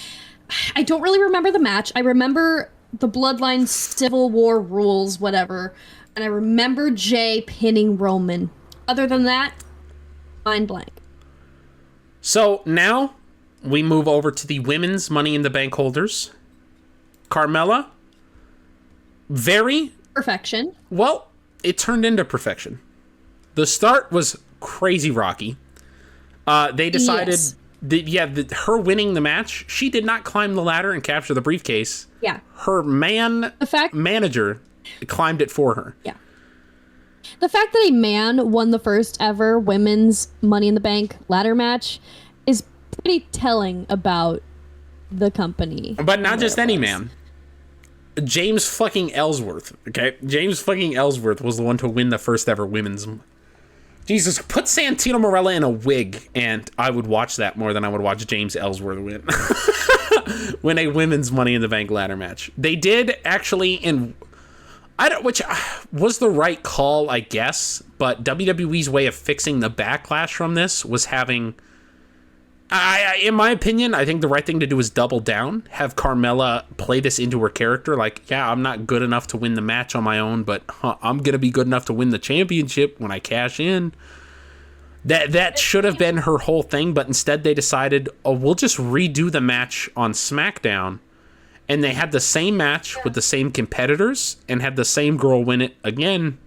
S2: I don't really remember the match. I remember the Bloodline Civil War rules, whatever, and I remember Jey pinning Roman. Other than that, mind blank.
S1: So now we move over to the women's Money in the Bank holders. Carmella, very...
S2: perfection.
S1: Well, it turned into perfection. The start was crazy rocky. They decided, her winning the match, she did not climb the ladder and capture the briefcase.
S2: Yeah.
S1: Her manager climbed it for her.
S2: Yeah. The fact that a man won the first ever women's Money in the Bank ladder match is pretty telling about the company.
S1: But not just any man. James fucking Ellsworth, okay? James fucking Ellsworth was the one to win the first ever women's Jesus, put Santino Marella in a wig, and I would watch that more than I would watch James Ellsworth win a women's Money in the Bank ladder match. They did actually, which was the right call, I guess, but WWE's way of fixing the backlash from this was having, in my opinion, I think the right thing to do is double down, have Carmella play this into her character, like, yeah, I'm not good enough to win the match on my own, but I'm going to be good enough to win the championship when I cash in. That should have been her whole thing, but instead they decided, oh, we'll just redo the match on SmackDown. And they had the same match with the same competitors and had the same girl win it again.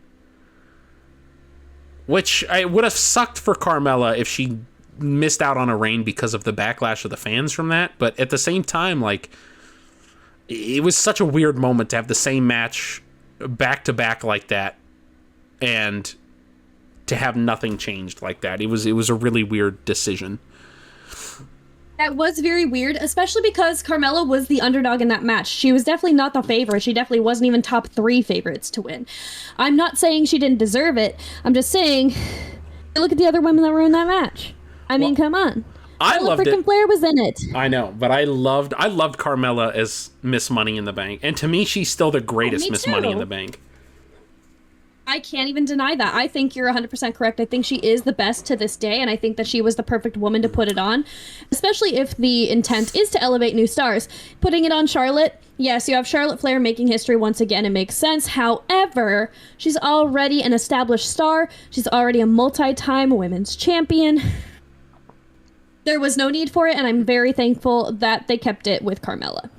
S1: Which it would have sucked for Carmella if she missed out on a reign because of the backlash of the fans from that. But at the same time, like, it was such a weird moment to have the same match back to back like that and to have nothing changed like that. It was a really weird decision.
S2: That was very weird, especially because Carmella was the underdog in that match. She was definitely not the favorite. She definitely wasn't even top 3 favorites to win. I'm not saying she didn't deserve it. I'm just saying, look at the other women that were in that match. I mean, come on.
S1: I loved it.
S2: Flair was in it.
S1: I know, but I loved Carmella as Miss Money in the Bank. And to me, she's still the greatest Miss Money in the Bank.
S2: I can't even deny that. I think you're 100% correct. I think she is the best to this day, and I think that she was the perfect woman to put it on, especially if the intent is to elevate new stars. Putting it on Charlotte, yes, you have Charlotte Flair making history once again. It makes sense. However, she's already an established star. She's already a multi-time women's champion. There was no need for it, and I'm very thankful that they kept it with Carmella.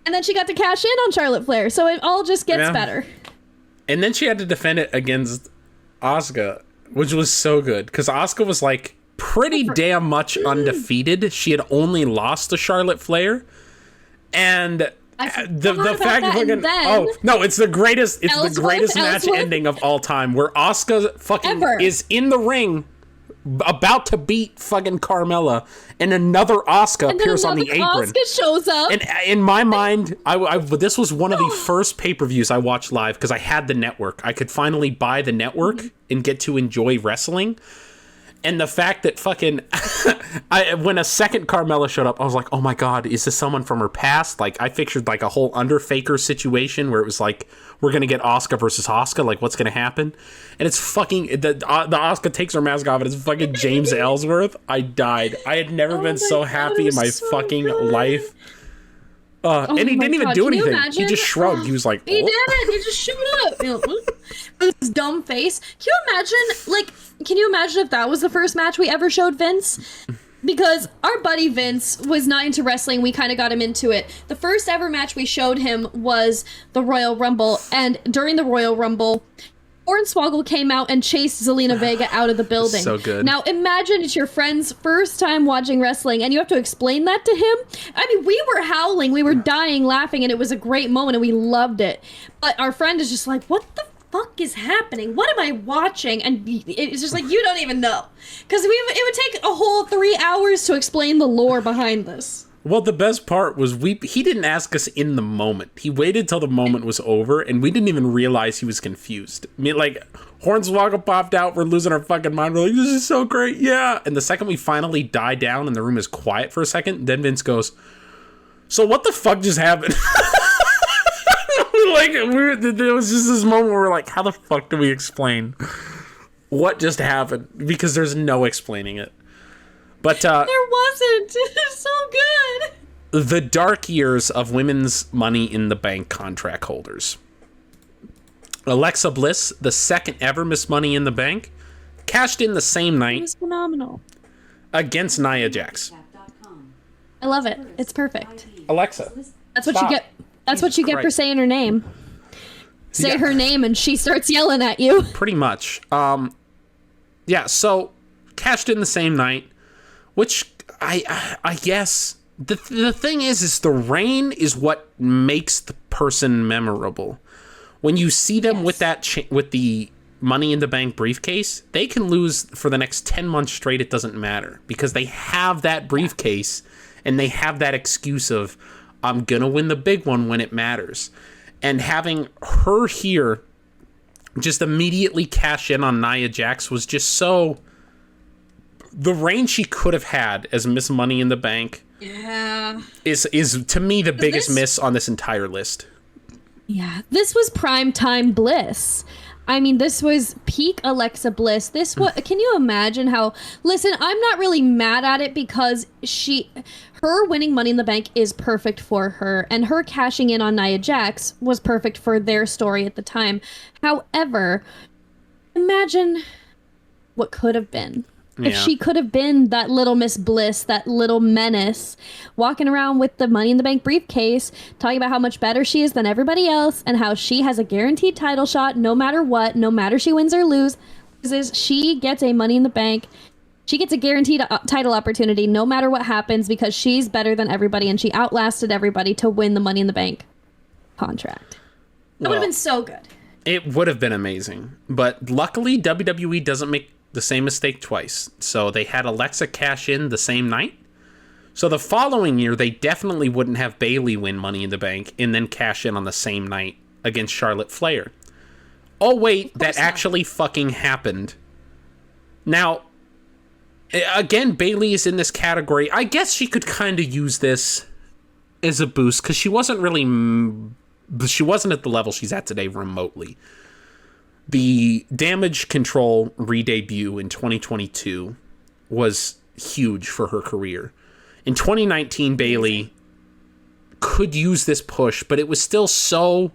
S2: And then she got to cash in on Charlotte Flair, so it all just gets better.
S1: And then she had to defend it against Asuka, which was so good, because Asuka was like pretty damn much undefeated. She had only lost to Charlotte Flair, and the fact that it's the greatest match ending of all time, where Asuka fucking is in the ring about to beat fucking Carmella, and another Asuka appears on the apron.
S2: Asuka shows up.
S1: And in my mind, this was one of the first pay-per-views I watched live because I had the network. I could finally buy the network and get to enjoy wrestling. And the fact that fucking when a second Carmella showed up, I was like, oh my God, is this someone from her past? Like, I pictured like a whole Underfaker situation where it was like, we're going to get Asuka versus Asuka. Like, what's going to happen? And it's fucking, the Asuka takes her mask off and it's fucking James Ellsworth. I died. I had never been so happy in my fucking life. And he didn't even do anything. He just shrugged. He was like,
S2: He didn't. He just showed up. With his dumb face. Can you imagine if that was the first match we ever showed Vince? Because our buddy Vince was not into wrestling. We kind of got him into it. The first ever match we showed him was the Royal Rumble. And during the Royal Rumble, Hornswoggle came out and chased Zelina Vega out of the building.
S1: So good.
S2: Now imagine it's your friend's first time watching wrestling and you have to explain that to him. I mean, we were howling, we were dying laughing, and it was a great moment and we loved it. But our friend is just like, what the fuck is happening? What am I watching? And it's just like, you don't even know. Because it would take a whole 3 hours to explain the lore behind this.
S1: Well, the best part was he didn't ask us in the moment. He waited till the moment was over, and we didn't even realize he was confused. I mean, like, Hornswoggle popped out, we're losing our fucking mind, we're like, this is so great, yeah. And the second we finally die down and the room is quiet for a second, then Vince goes, so what the fuck just happened? Like, there was just this moment where we're like, how the fuck do we explain what just happened? Because there's no explaining it. But
S2: there wasn't. It's so good.
S1: The dark years of women's Money in the Bank contract holders. Alexa Bliss, the second ever Miss Money in the Bank, cashed in the same night.
S2: It was phenomenal.
S1: Against Nia Jax.
S2: I love it. It's perfect.
S1: Alexa.
S2: That's what you get. That's what you get for saying her name. Say her name and she starts yelling at you.
S1: Pretty much. Yeah, so cashed in the same night. Which, I guess, the thing is the reign is what makes the person memorable. When you see them with that with the Money in the Bank briefcase, they can lose for the next 10 months straight, it doesn't matter. Because they have that briefcase, and they have that excuse of, I'm gonna win the big one when it matters. And having her here just immediately cash in on Nia Jax was just so... The reign she could have had as Miss Money in the Bank is to me the biggest miss on this entire list.
S2: Yeah, this was prime bliss. I mean, this was peak Alexa Bliss. This was, can you imagine how, listen, I'm not really mad at it because her winning Money in the Bank is perfect for her, and her cashing in on Nia Jax was perfect for their story at the time. However, imagine what could have been. If she could have been that little Miss Bliss, that little menace, walking around with the Money in the Bank briefcase, talking about how much better she is than everybody else, and how she has a guaranteed title shot no matter what, no matter she wins or loses, she gets a Money in the Bank. She gets a guaranteed title opportunity no matter what happens because she's better than everybody and she outlasted everybody to win the Money in the Bank contract. That would have been so good.
S1: It would have been amazing. But luckily, WWE doesn't make the same mistake twice. So they had Alexa cash in the same night. So the following year, they definitely wouldn't have Bayley win Money in the Bank and then cash in on the same night against Charlotte Flair. Oh, wait, that actually fucking happened. Now, again, Bayley is in this category. I guess she could kind of use this as a boost because she wasn't at the level she's at today remotely. The Damage Control re-debut in 2022 was huge for her career. In 2019, Bayley could use this push, but it was still so...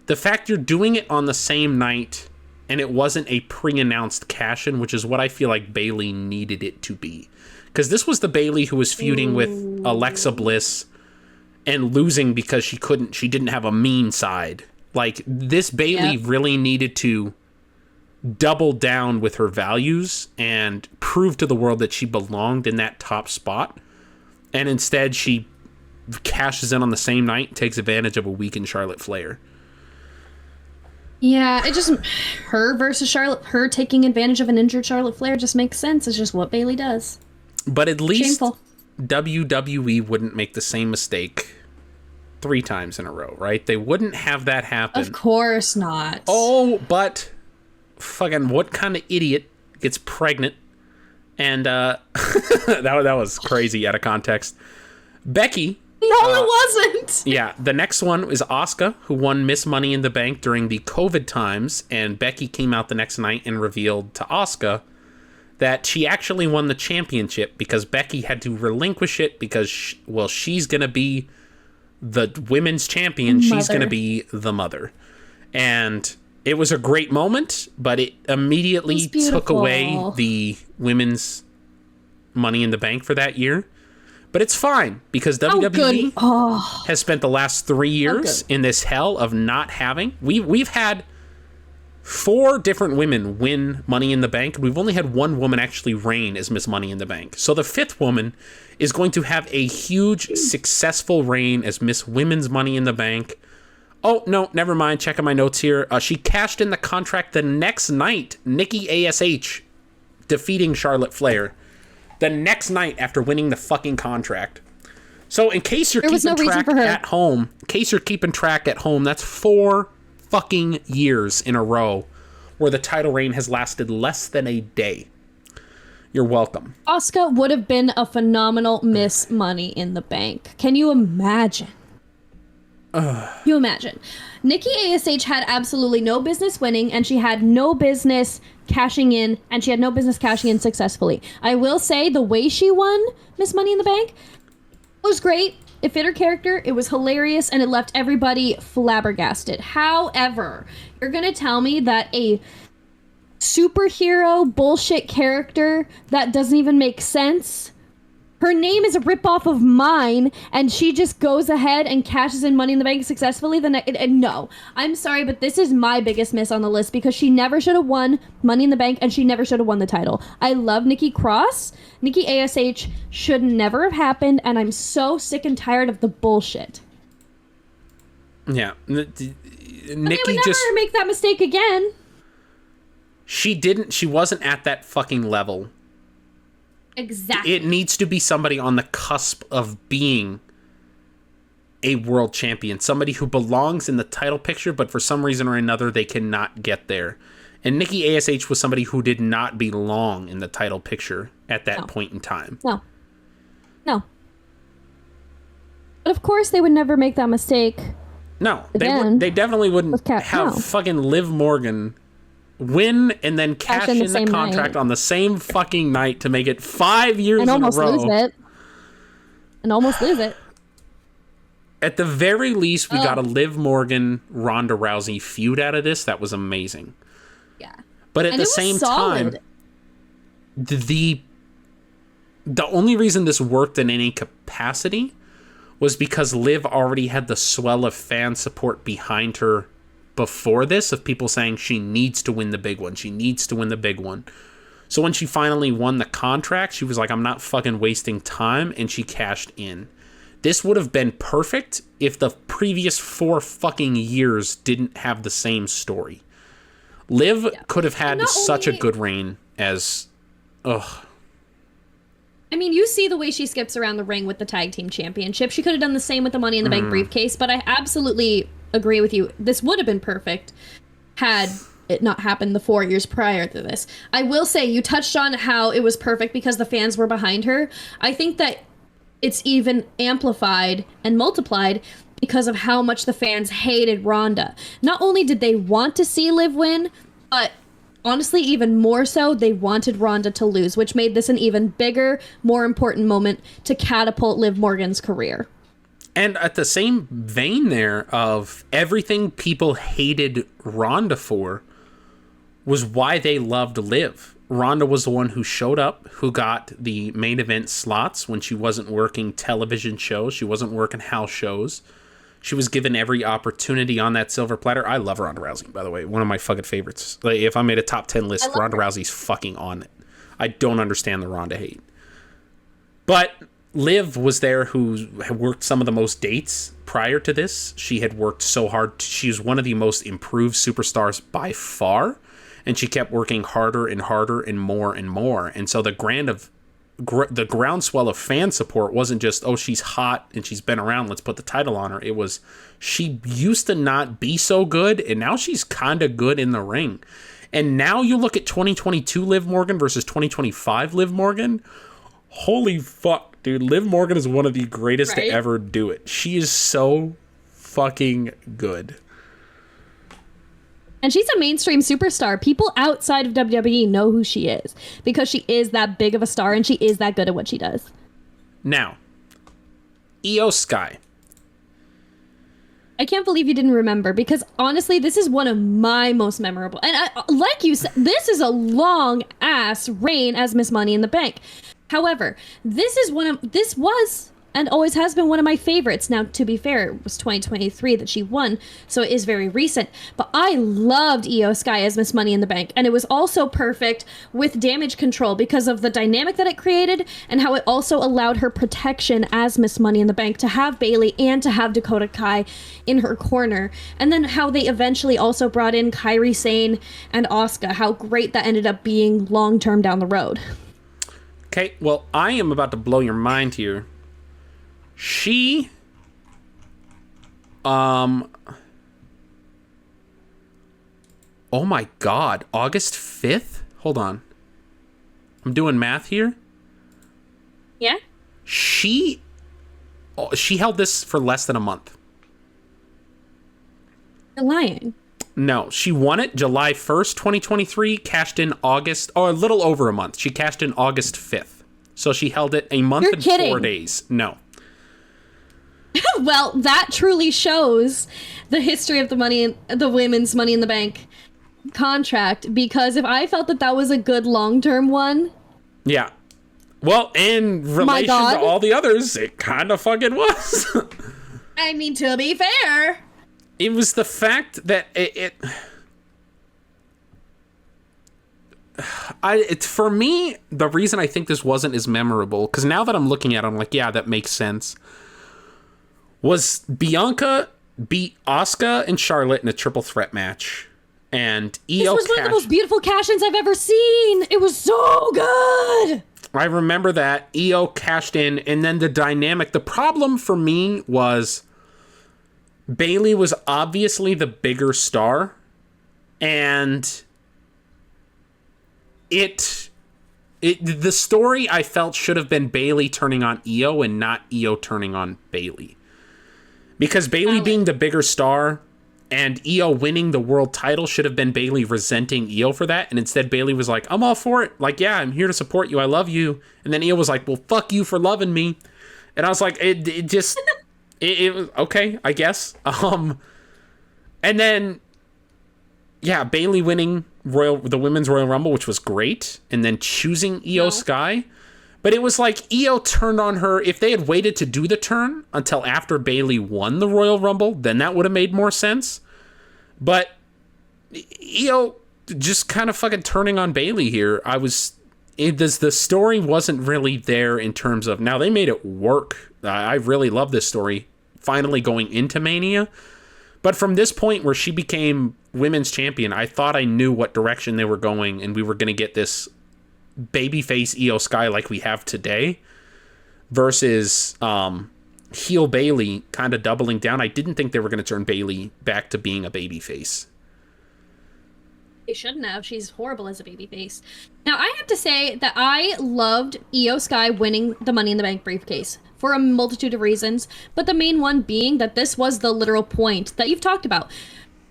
S1: The fact you're doing it on the same night and it wasn't a pre-announced cash-in, which is what I feel like Bayley needed it to be. Because this was the Bayley who was feuding with Alexa Bliss and losing because she didn't have a mean side. Like, this Bayley really needed to double down with her values and prove to the world that she belonged in that top spot. And instead, she cashes in on the same night and takes advantage of a weakened Charlotte Flair.
S2: Yeah, it just... Her versus Charlotte... Her taking advantage of an injured Charlotte Flair just makes sense. It's just what Bayley does.
S1: But at least
S2: Shameful.
S1: WWE wouldn't make the same mistake 3 times in a row, right? They wouldn't have that happen.
S2: Of course not.
S1: Oh, but fucking what kind of idiot gets pregnant? And that was crazy out of context. Becky.
S2: No, it wasn't.
S1: Yeah, the next one is Asuka, who won Miss Money in the Bank during the COVID times, and Becky came out the next night and revealed to Asuka that she actually won the championship because Becky had to relinquish it because, she's going to be the women's champion. She's going to be the mother. And it was a great moment, but it immediately took away the women's Money in the Bank for that year. But it's fine because WWE has spent the last 3 years in this hell of not having. We've had 4 different women win Money in the Bank. We've only had 1 woman actually reign as Miss Money in the Bank. So the 5th woman is going to have a huge, successful reign as Miss Women's Money in the Bank. Oh, no, never mind. Checking my notes here. She cashed in the contract the next night. Nikki ASH defeating Charlotte Flair the next night after winning the fucking contract. So in case you're keeping track at home, that's 4 fucking years in a row where the title reign has lasted less than a day. You're welcome.
S2: Asuka would have been a phenomenal Miss Money in the Bank. Can you imagine? You imagine. Nikki ASH had absolutely no business winning, and she had no business cashing in, and she had no business cashing in successfully. I will say the way she won Miss Money in the Bank was great. It fit her character, it was hilarious, and it left everybody flabbergasted. However, you're gonna tell me that a superhero bullshit character that doesn't even make sense, her name is a ripoff of mine, and she just goes ahead and cashes in Money in the Bank successfully? No. I'm sorry, but this is my biggest miss on the list because she never should have won Money in the Bank, and she never should have won the title. I love Nikki Cross. Nikki ASH should never have happened, and I'm so sick and tired of the bullshit.
S1: Yeah.
S2: Nikki would never make that mistake again.
S1: She wasn't at that fucking level.
S2: Exactly.
S1: It needs to be somebody on the cusp of being a world champion, somebody who belongs in the title picture, but for some reason or another, they cannot get there. And Nikki ASH was somebody who did not belong in the title picture at that point in time.
S2: No. But of course, they would never make that mistake.
S1: No, they definitely wouldn't have fucking Liv Morgan win and then cash in the contract on the same fucking night to make it 5 years in a row.
S2: And almost lose it.
S1: At the very least, we got a Liv Morgan, Ronda Rousey feud out of this. That was amazing.
S2: Yeah.
S1: But at the same time, the only reason this worked in any capacity was because Liv already had the swell of fan support behind her before this, of people saying she needs to win the big one. She needs to win the big one. So when she finally won the contract, she was like, I'm not fucking wasting time, and she cashed in. This would have been perfect if the previous 4 fucking years didn't have the same story. Liv could have had such a good reign as... Ugh.
S2: I mean, you see the way she skips around the ring with the tag team championship. She could have done the same with the Money in the Bank briefcase, but I absolutely agree with you. This would have been perfect had it not happened the 4 years prior to this. I will say, you touched on how it was perfect because the fans were behind her. I think that it's even amplified and multiplied because of how much the fans hated Ronda. Not only did they want to see Liv win, but honestly, even more so, they wanted Ronda to lose, which made this an even bigger, more important moment to catapult Liv Morgan's career.
S1: And at the same vein there of everything people hated Ronda for was why they loved Liv. Ronda was the one who showed up, who got the main event slots when she wasn't working television shows. She wasn't working house shows. She was given every opportunity on that silver platter. I love Ronda Rousey, by the way. One of my fucking favorites. Like, if I made a top 10 list, Ronda Rousey's fucking on it. I don't understand the Ronda hate. But Liv was there, who had worked some of the most dates prior to this. She had worked so hard. She was one of the most improved superstars by far. And she kept working harder and harder and more and more. And so the groundswell of fan support wasn't just, oh, she's hot and she's been around, let's put the title on her. It was, she used to not be so good, and now she's kind of good in the ring. And now you look at 2022 Liv Morgan versus 2025 Liv Morgan. Holy fuck, dude. Liv Morgan is one of the greatest to ever do it. She is so fucking good.
S2: And she's a mainstream superstar. People outside of WWE know who she is because she is that big of a star and she is that good at what she does.
S1: Now, Io Sky.
S2: I can't believe you didn't remember, because honestly, this is one of my most memorable. And like you said, this is a long ass reign as Miss Money in the Bank. However, this was and always has been one of my favorites. Now, to be fair, it was 2023 that she won, so it is very recent. But I loved Io Sky as Miss Money in the Bank, and it was also perfect with Damage Control because of the dynamic that it created and how it also allowed her protection as Miss Money in the Bank to have Bayley and to have Dakota Kai in her corner. And then how they eventually also brought in Kairi Sane and Asuka, how great that ended up being long-term down the road.
S1: Okay, well, I am about to blow your mind here. She, oh my God, August 5th? Hold on. I'm doing math here.
S2: Yeah?
S1: She held this for less than a month.
S2: You're lying.
S1: No, she won it July 1st, 2023, cashed in August, or a little over a month. She cashed in August 5th. So she held it a month and 4 days. No.
S2: Well, that truly shows the history of the women's Money in the Bank contract, because if I felt that was a good long-term one... Yeah.
S1: Well, in relation to all the others, it kind of fucking was.
S2: I mean, to be fair...
S1: It was the fact that for me, the reason I think this wasn't as memorable, because now that I'm looking at it, I'm like, yeah, that makes sense, was Bianca beat Asuka and Charlotte in a triple threat match. And Io
S2: This was one of the most beautiful cash-ins I've ever seen. It was so good.
S1: I remember that. Io cashed in, and then the dynamic. The problem for me was Bailey was obviously the bigger star, and the story I felt should have been Bailey turning on Io and not Io turning on Bailey. Because Bailey being the bigger star and Io winning the world title should have been Bailey resenting Io for that. And instead Bailey was like, I'm all for it. Like, yeah, I'm here to support you. I love you. And then Io was like, well, fuck you for loving me. And I was like, it just, it was okay, I guess. And then, yeah, Bailey winning the Women's Royal Rumble, which was great. And then choosing Io Sky. But it was like Io turned on her. If they had waited to do the turn until after Bailey won the Royal Rumble, then that would have made more sense. But Io just kind of fucking turning on Bailey here. The story wasn't really there in terms of, now they made it work. I really love this story finally going into Mania. But from this point where she became women's champion, I thought I knew what direction they were going, and we were going to get this babyface Io Sky like we have today versus heel Bailey kind of doubling down. I didn't think they were going to turn Bailey back to being a babyface.
S2: They shouldn't have. She's horrible as a babyface. Now, I have to say that I loved Io Sky winning the Money in the Bank briefcase for a multitude of reasons, but the main one being that this was the literal point that you've talked about.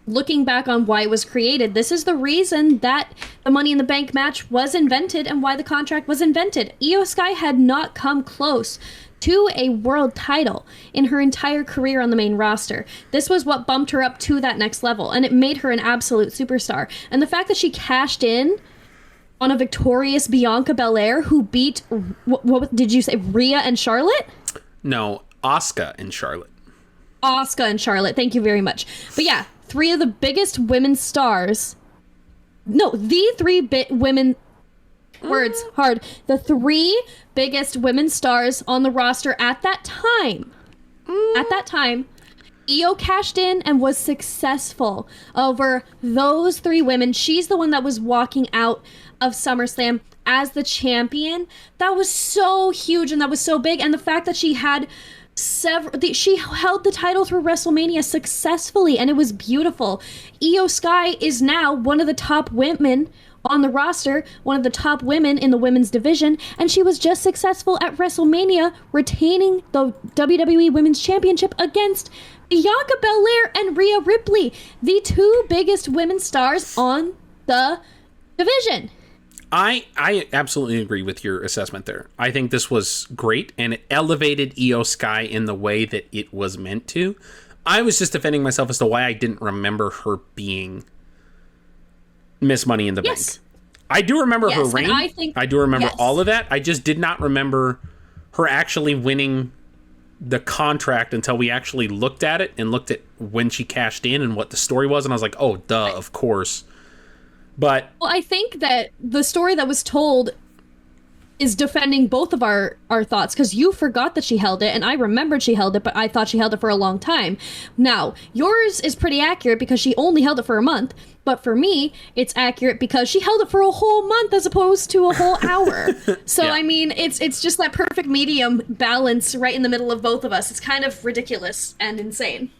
S2: Looking back on why it was created, this is the reason that the Money in the Bank match was invented and why the contract was invented. Io Sky had not come close to a world title in her entire career on the main roster. This was what bumped her up to that next level, and it made her an absolute superstar. And the fact that she cashed in on a victorious Bianca Belair who beat, what did you say, Rhea and Charlotte?
S1: No, Asuka and Charlotte.
S2: Asuka and Charlotte, thank you very much. But yeah, three of the biggest women's stars. No, the three women. Words hard. The three biggest women's stars on the roster at that time. At that time, Io cashed in and was successful over those three women. She's the one that was walking out of SummerSlam as the champion. That was so huge and that was so big. And the fact that she had she held the title through WrestleMania successfully, and it was beautiful. Io Sky is now one of the top women on the roster, one of the top women in the women's division, and she was just successful at WrestleMania, retaining the WWE Women's Championship against Bianca Belair and Rhea Ripley, the two biggest women's stars on the division.
S1: I absolutely agree with your assessment there. I think this was great, and it elevated Io Sky in the way that it was meant to. I was just defending myself as to why I didn't remember her being Miss Money in the Bank. I do remember her reign. I do remember all of that. I just did not remember her actually winning the contract until we actually looked at it and looked at when she cashed in and what the story was. And I was like, oh, duh, of course. But
S2: well, I think that the story that was told is defending both of our thoughts, because you forgot that she held it and I remembered she held it, but I thought she held it for a long time. Now, yours is pretty accurate because she only held it for a month, but for me, it's accurate because she held it for a whole month as opposed to a whole hour. So, yeah. I mean, it's just that perfect medium balance right in the middle of both of us. It's kind of ridiculous and insane.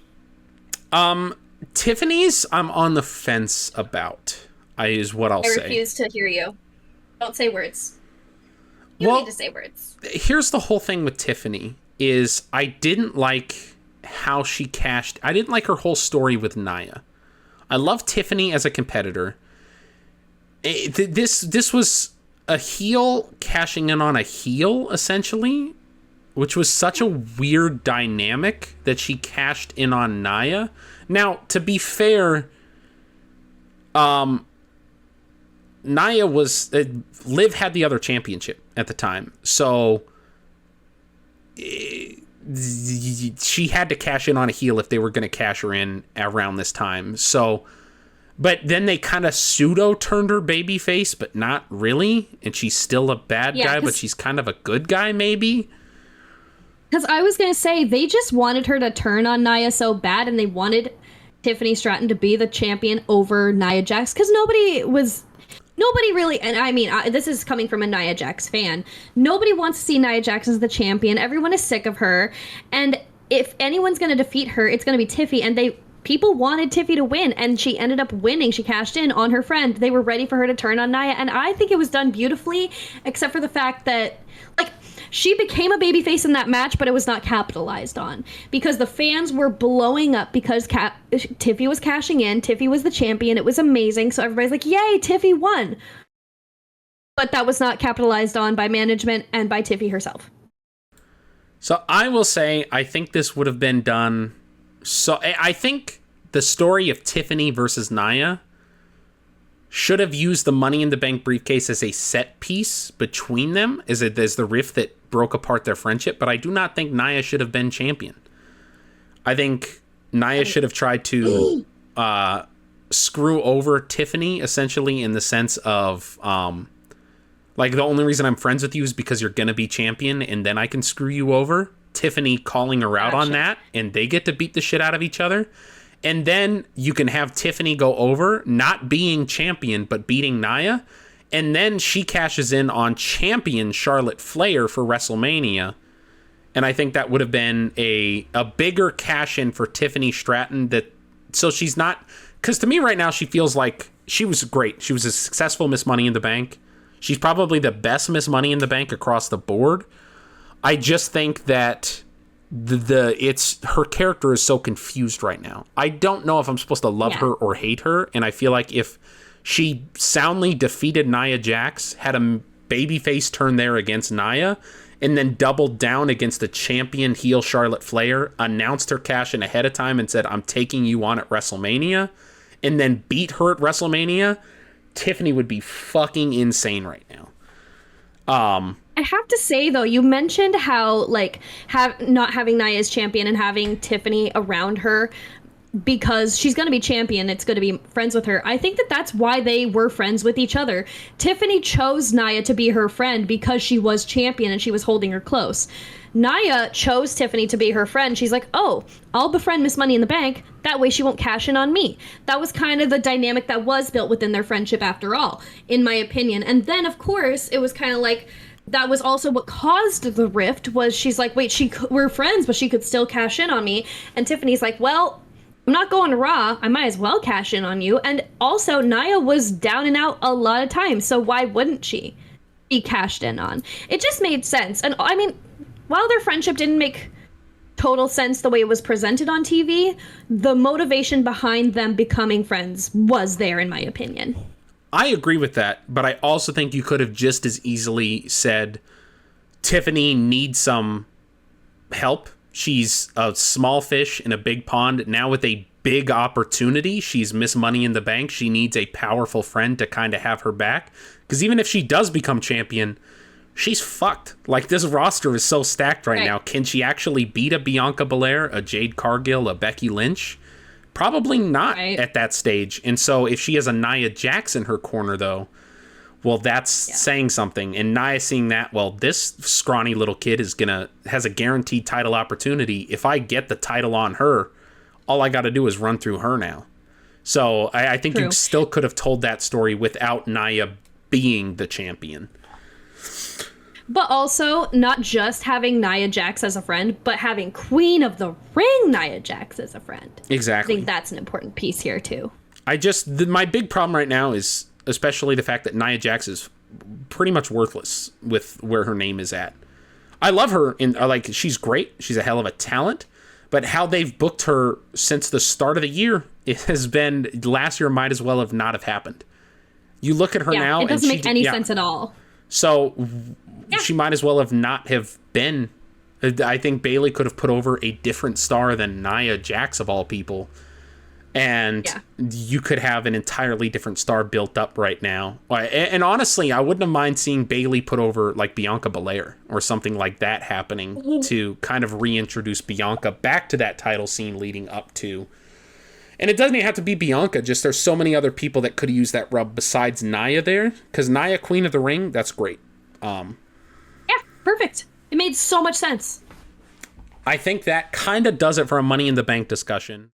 S1: Tiffany's, I'm on the fence about, is what I'll say.
S2: I refuse to hear you. Don't say words. You need to say words.
S1: Here's the whole thing with Tiffany is I didn't like how she cashed. I didn't like her whole story with Nia. I love Tiffany as a competitor. This was a heel cashing in on a heel, essentially, which was such a weird dynamic that she cashed in on Nia. Now, to be fair, Nia was Liv had the other championship at the time, so she had to cash in on a heel if they were going to cash her in around this time. So, but then they kind of pseudo turned her babyface, but not really, and she's still a bad guy, but she's kind of a good guy, maybe.
S2: Because I was going to say they just wanted her to turn on Nia so bad, and they wanted Tiffany Stratton to be the champion over Nia Jax, because nobody really, and I mean, this is coming from a Nia Jax fan, nobody wants to see Nia Jax as the champion. Everyone is sick of her. And if anyone's going to defeat her, it's going to be Tiffy, and people wanted Tiffy to win, and she ended up winning. She cashed in on her friend. They were ready for her to turn on Nia, and I think it was done beautifully, except for the fact that, like, she became a babyface in that match, but it was not capitalized on because the fans were blowing up because Tiffy was cashing in. Tiffy was the champion. It was amazing. So everybody's like, yay, Tiffy won. But that was not capitalized on by management and by Tiffy herself.
S1: So I will say, I think this would have been done. So I think the story of Tiffany versus Nia should have used the Money in the Bank briefcase as a set piece between them, as the rift that broke apart their friendship. But I do not think Nia should have been champion. I think Nia should have tried to screw over Tiffany, essentially, in the sense of, like, the only reason I'm friends with you is because you're going to be champion, and then I can screw you over. Tiffany calling her out on that, and they get to beat the shit out of each other. And then you can have Tiffany go over, not being champion, but beating Nia. And then she cashes in on champion Charlotte Flair for WrestleMania. And I think that would have been a bigger cash in for Tiffany Stratton. So she's not... Because to me right now, she feels like she was great. She was a successful Miss Money in the Bank. She's probably the best Miss Money in the Bank across the board. I just think that her character is so confused right now. I don't know if I'm supposed to love her or hate her, and I feel like if she soundly defeated Nia Jax, had a babyface turn there against Nia, and then doubled down against the champion heel Charlotte Flair, announced her cash in ahead of time and said, I'm taking you on at WrestleMania, and then beat her at WrestleMania, Tiffany would be fucking insane right now.
S2: I have to say, though, you mentioned how, like, not having Nia as champion and having Tiffany around her because she's going to be champion. It's going to be friends with her. I think that that's why they were friends with each other. Tiffany chose Nia to be her friend because she was champion and she was holding her close. Nia chose Tiffany to be her friend. She's like, oh, I'll befriend Miss Money in the Bank. That way she won't cash in on me. That was kind of the dynamic that was built within their friendship after all, in my opinion. And then, of course, it was kind of like, that was also what caused the rift, was she's like, wait, we're friends, but she could still cash in on me. And Tiffany's like, well, I'm not going to Raw. I might as well cash in on you. And also, Nia was down and out a lot of times, so why wouldn't she be cashed in on? It just made sense. And I mean, while their friendship didn't make total sense the way it was presented on TV, the motivation behind them becoming friends was there, in my opinion.
S1: I agree with that, but I also think you could have just as easily said Tiffany needs some help. She's a small fish in a big pond. Now with a big opportunity, she's Miss Money in the Bank. She needs a powerful friend to kind of have her back. Because even if she does become champion, she's fucked. Like, this roster is so stacked right now. Can she actually beat a Bianca Belair, a Jade Cargill, a Becky Lynch? Probably not at that stage. And so if she has a Nia Jax in her corner, though, well, that's saying something. And Nia seeing that, well, this scrawny little kid has a guaranteed title opportunity. If I get the title on her, all I got to do is run through her now. So I think you still could have told that story without Nia being the champion.
S2: But also, not just having Nia Jax as a friend, but having Queen of the Ring Nia Jax as a friend.
S1: Exactly.
S2: I think that's an important piece here, too.
S1: My big problem right now is especially the fact that Nia Jax is pretty much worthless with where her name is at. I love her, she's great. She's a hell of a talent. But how they've booked her since the start of the year, it has been, last year might as well have not have happened. You look at her now,
S2: it doesn't make any sense at all.
S1: So she might as well have not have been. I think Bayley could have put over a different star than Nia Jax of all people. And you could have an entirely different star built up right now. And honestly, I wouldn't have mind seeing Bayley put over like Bianca Belair or something like that happening to kind of reintroduce Bianca back to that title scene leading up to. And it doesn't even have to be Bianca, just there's so many other people that could use that rub besides Nia there. Because Nia, Queen of the Ring, that's great.
S2: Yeah, perfect. It made so much sense.
S1: I think that kind of does it for a Money in the Bank discussion.